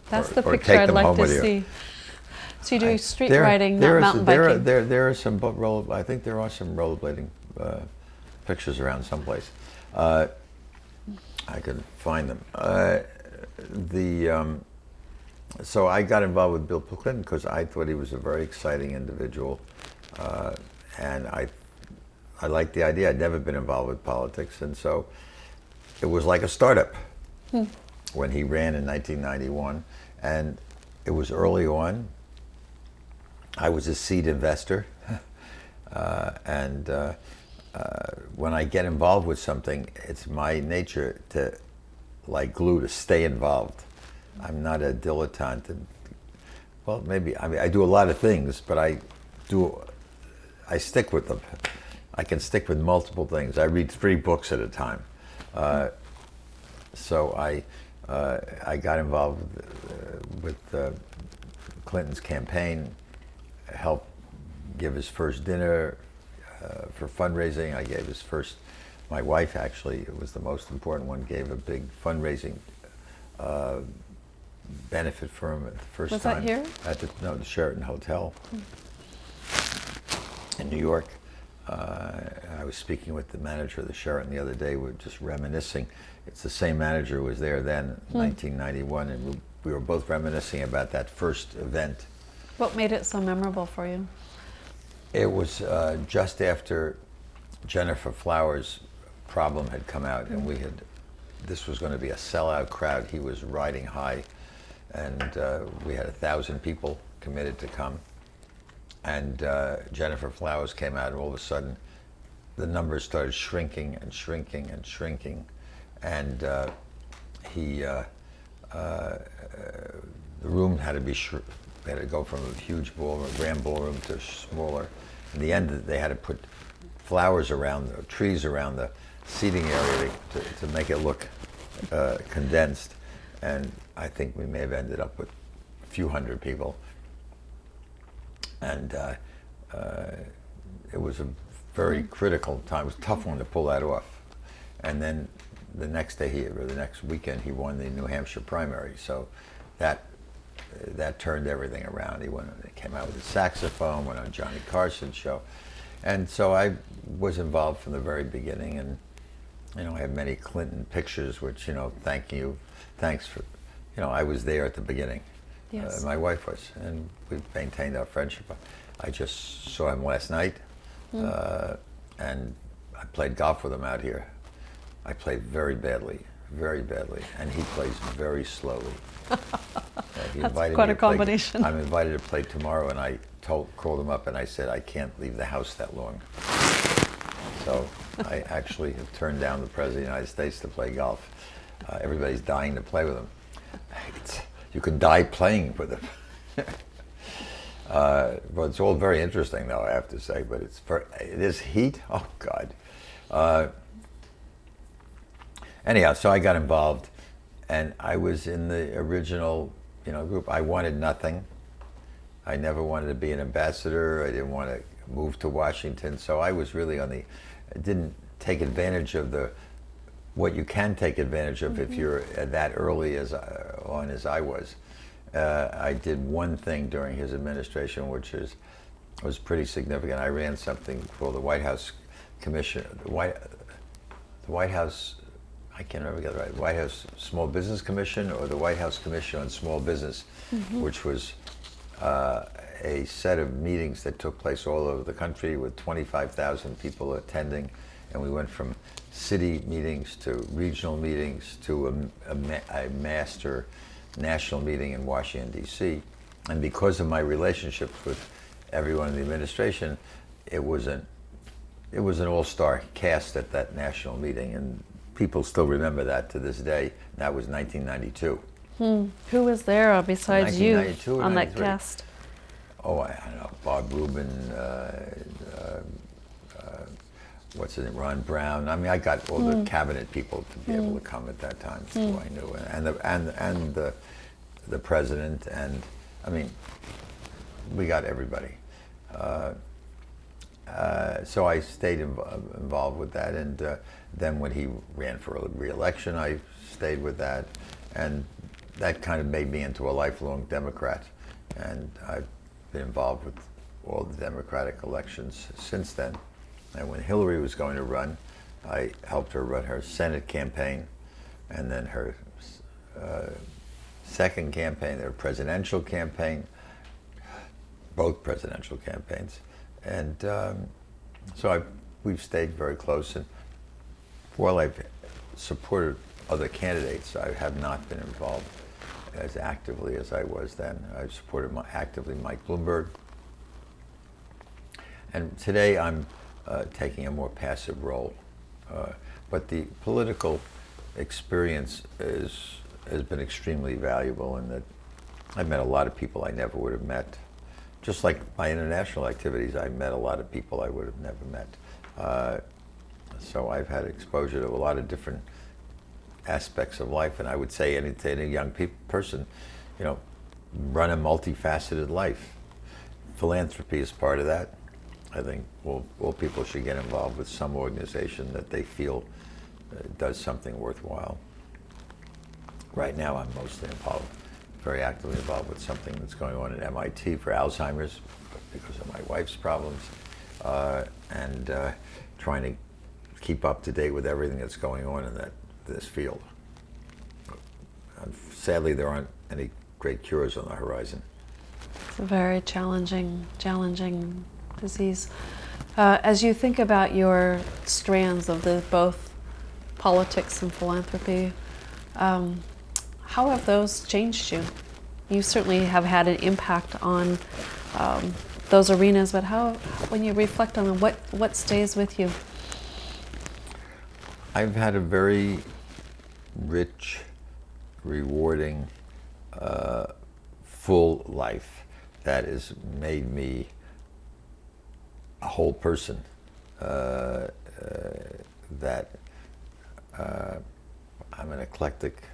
That's or, the or picture take I'd them like home to with you. see. So you do street riding, not there is- mountain there biking. Are, there are some I think there are some rollerblading pictures around someplace. I could find them. So I got involved with Bill Clinton because I thought he was a very exciting individual, and I liked the idea. I'd never been involved with politics, and so it was like a startup when he ran in 1991, and it was early on. I was a seed investor, and when I get involved with something, it's my nature to, like glue, to stay involved. I'm not a dilettante. Well, maybe, I mean, I do a lot of things, but I stick with them. I can stick with multiple things. I read 3 books at a time. So I got involved with Clinton's campaign, helped give his first dinner for fundraising. I gave his first, my wife actually, it was the most important one, gave a big fundraising benefit for him at the first Was time. that here? At the Sheraton Hotel in New York. I was speaking with the manager of the Sheraton the other day. We were just reminiscing. It's the same manager who was there then, 1991, and we were both reminiscing about that first event. What made it so memorable for you? It was just after Jennifer Flowers' problem had come out, and this was going to be a sellout crowd. He was riding high, and we had 1,000 people committed to come. And Jennifer Flowers came out, and all of a sudden, the numbers started shrinking and shrinking and shrinking, and the room had to be they had to go from a huge ballroom, grand ballroom, to smaller. In the end, they had to put flowers around, trees around the seating area to make it look condensed. And I think we may have ended up with a few hundred people. And it was a very critical time. It was a tough one to pull that off. And then the next day, or the next weekend, he won the New Hampshire primary. So that turned everything around. He came out with a saxophone, went on Johnny Carson's show. And so I was involved from the very beginning, and I have many Clinton pictures, which thanks for, I was there at the beginning. Yes. My wife was, and we maintained our friendship. I just saw him last night, and I played golf with him out here. I played very badly, and he plays very slowly. He That's invited quite me a to play. combination. I'm invited to play tomorrow, and I called him up and I said, I can't leave the house that long. So I actually have turned down the President of the United States to play golf. Everybody's dying to play with him. You can die playing with him. But it's all very interesting, though, I have to say. But it is heat. Oh God. Anyhow, so I got involved, and I was in the original, group. I wanted nothing. I never wanted to be an ambassador. I didn't want to move to Washington. So I was really I didn't take advantage of what you can take advantage of if you're that early as I was. I did one thing during his administration, which was pretty significant. I ran something called the White House Commission, the White House, I can't remember the right, White House Small Business Commission, or the White House Commission on Small Business, which was a set of meetings that took place all over the country with 25,000 people attending, and we went from city meetings to regional meetings to a master national meeting in Washington, D.C. And because of my relationships with everyone in the administration, it was an all-star cast at that national meeting, and people still remember that to this day. That was 1992. Who was there besides you 1992 or on that 93? cast? Oh, I don't know, Bob Rubin, what's his name, Ron Brown. I mean, I got all the cabinet people to be able to come at that time, who I knew, and the president, and I mean, we got everybody. So I stayed involved with that, and then when he ran for a re-election, I stayed with that, and that kind of made me into a lifelong Democrat, and I've been involved with all the Democratic elections since then. And when Hillary was going to run, I helped her run her Senate campaign, and then her second campaign, their presidential campaign, both presidential campaigns. And so we've stayed very close. And while I've supported other candidates, I have not been involved as actively as I was then. I've supported actively Mike Bloomberg. And today I'm taking a more passive role. But the political experience has been extremely valuable in that I've met a lot of people I never would have met. Just like my international activities, I met a lot of people I would have never met. So I've had exposure to a lot of different aspects of life, and I would say any young person, run a multifaceted life. Philanthropy is part of that. I think all people should get involved with some organization that they feel does something worthwhile. Right now, I'm mostly very actively involved with something that's going on at MIT for Alzheimer's because of my wife's problems, and trying to keep up to date with everything that's going on in this field. Sadly, there aren't any great cures on the horizon. It's a very challenging disease. As you think about your strands of the both politics and philanthropy, how have those changed you? You certainly have had an impact on those arenas, but how, when you reflect on them, what stays with you? I've had a very rich, rewarding, full life that has made me a whole person. That I'm an eclectic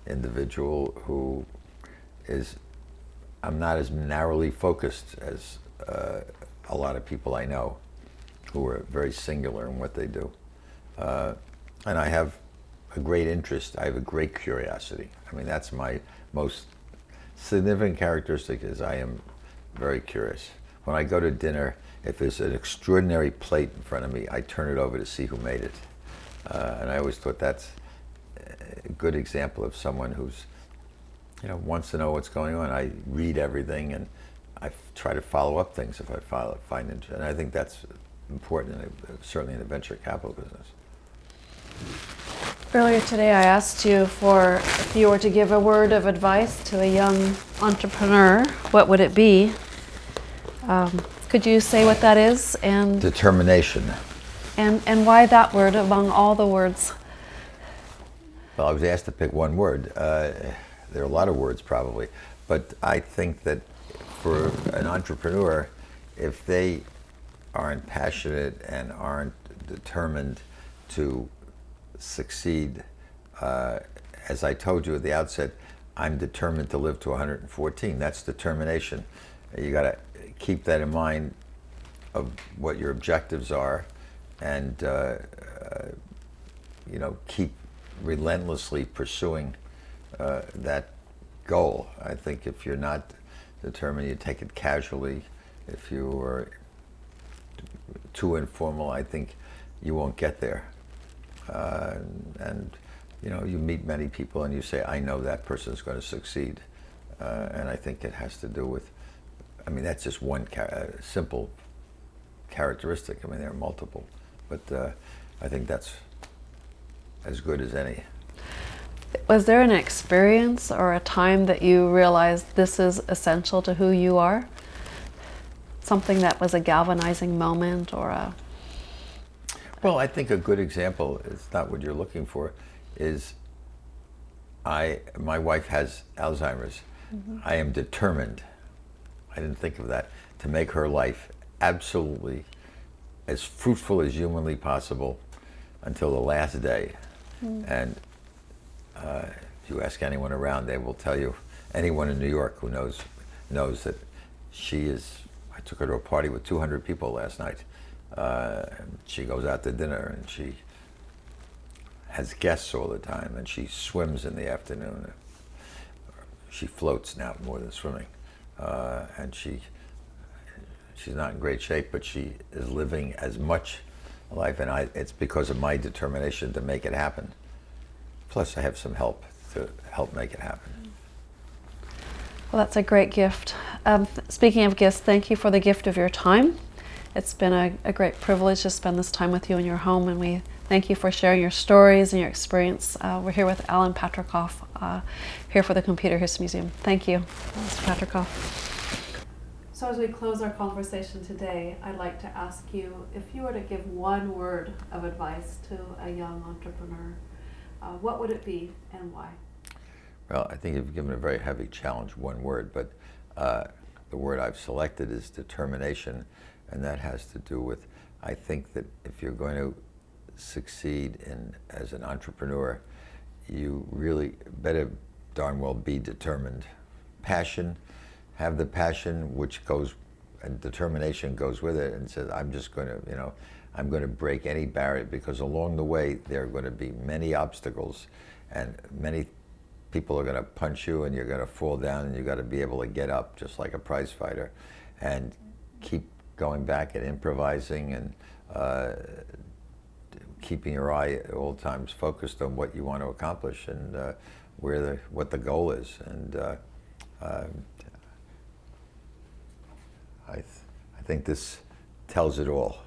individual who is, I'm not as narrowly focused as a lot of people I know who are very singular in what they do. And I have a great interest. I have a great curiosity. I mean, that's my most significant characteristic, is I am very curious. When I go to dinner, if there's an extraordinary plate in front of me, I turn it over to see who made it. And I always thought that's a good example of someone who's, wants to know what's going on. I read everything, and I try to follow up things if I find it. And I think that's important, certainly in the venture capital business. Earlier today, I asked you for, if you were to give a word of advice to a young entrepreneur, what would it be? Could you say what that is? And determination. And why that word among all the words? Well, I was asked to pick one word. There are a lot of words probably, but I think that for an entrepreneur, if they aren't passionate and aren't determined to succeed, as I told you at the outset, I'm determined to live to 114. That's determination. You got to keep that in mind of what your objectives are, and keep relentlessly pursuing that goal. I think if you're not determined, you take it casually. If you are too informal, I think you won't get there. And you meet many people and you say, I know that person's going to succeed. And I think it has to do with, that's just one simple characteristic. There are multiple, but I think that's as good as any. Was there an experience or a time that you realized this is essential to who you are? Something that was a galvanizing moment or a... Well, I think a good example, it's not what you're looking for, is my wife has Alzheimer's. Mm-hmm. I am determined, I didn't think of that, to make her life absolutely as fruitful as humanly possible until the last day. Mm. And if you ask anyone around, they will tell you, anyone in New York who knows that she is, I took her to a party with 200 people last night. She goes out to dinner and she has guests all the time, and she swims in the afternoon. She floats now more than swimming. And she's not in great shape, but she is living as much life, and it's because of my determination to make it happen. Plus I have some help to help make it happen. Well, that's a great gift. Speaking of gifts, thank you for the gift of your time. It's been a great privilege to spend this time with you in your home, and we thank you for sharing your stories and your experience. We're here with Alan Patricof, here for the Computer History Museum. Thank you, Mr. Patricof. So as we close our conversation today, I'd like to ask you, if you were to give one word of advice to a young entrepreneur, what would it be and why? Well, I think you've given a very heavy challenge, one word, but the word I've selected is determination, and that has to do with, I think that if you're going to succeed as an entrepreneur, you really better darn well be determined. Passion, have the passion which goes, and determination goes with it, and says, I'm just going to, I'm going to break any barrier, because along the way there are going to be many obstacles, and many people are going to punch you, and you're going to fall down, and you've got to be able to get up just like a prize fighter and keep going back and improvising and keeping your eye at all times focused on what you want to accomplish and what the goal is. And I think this tells it all.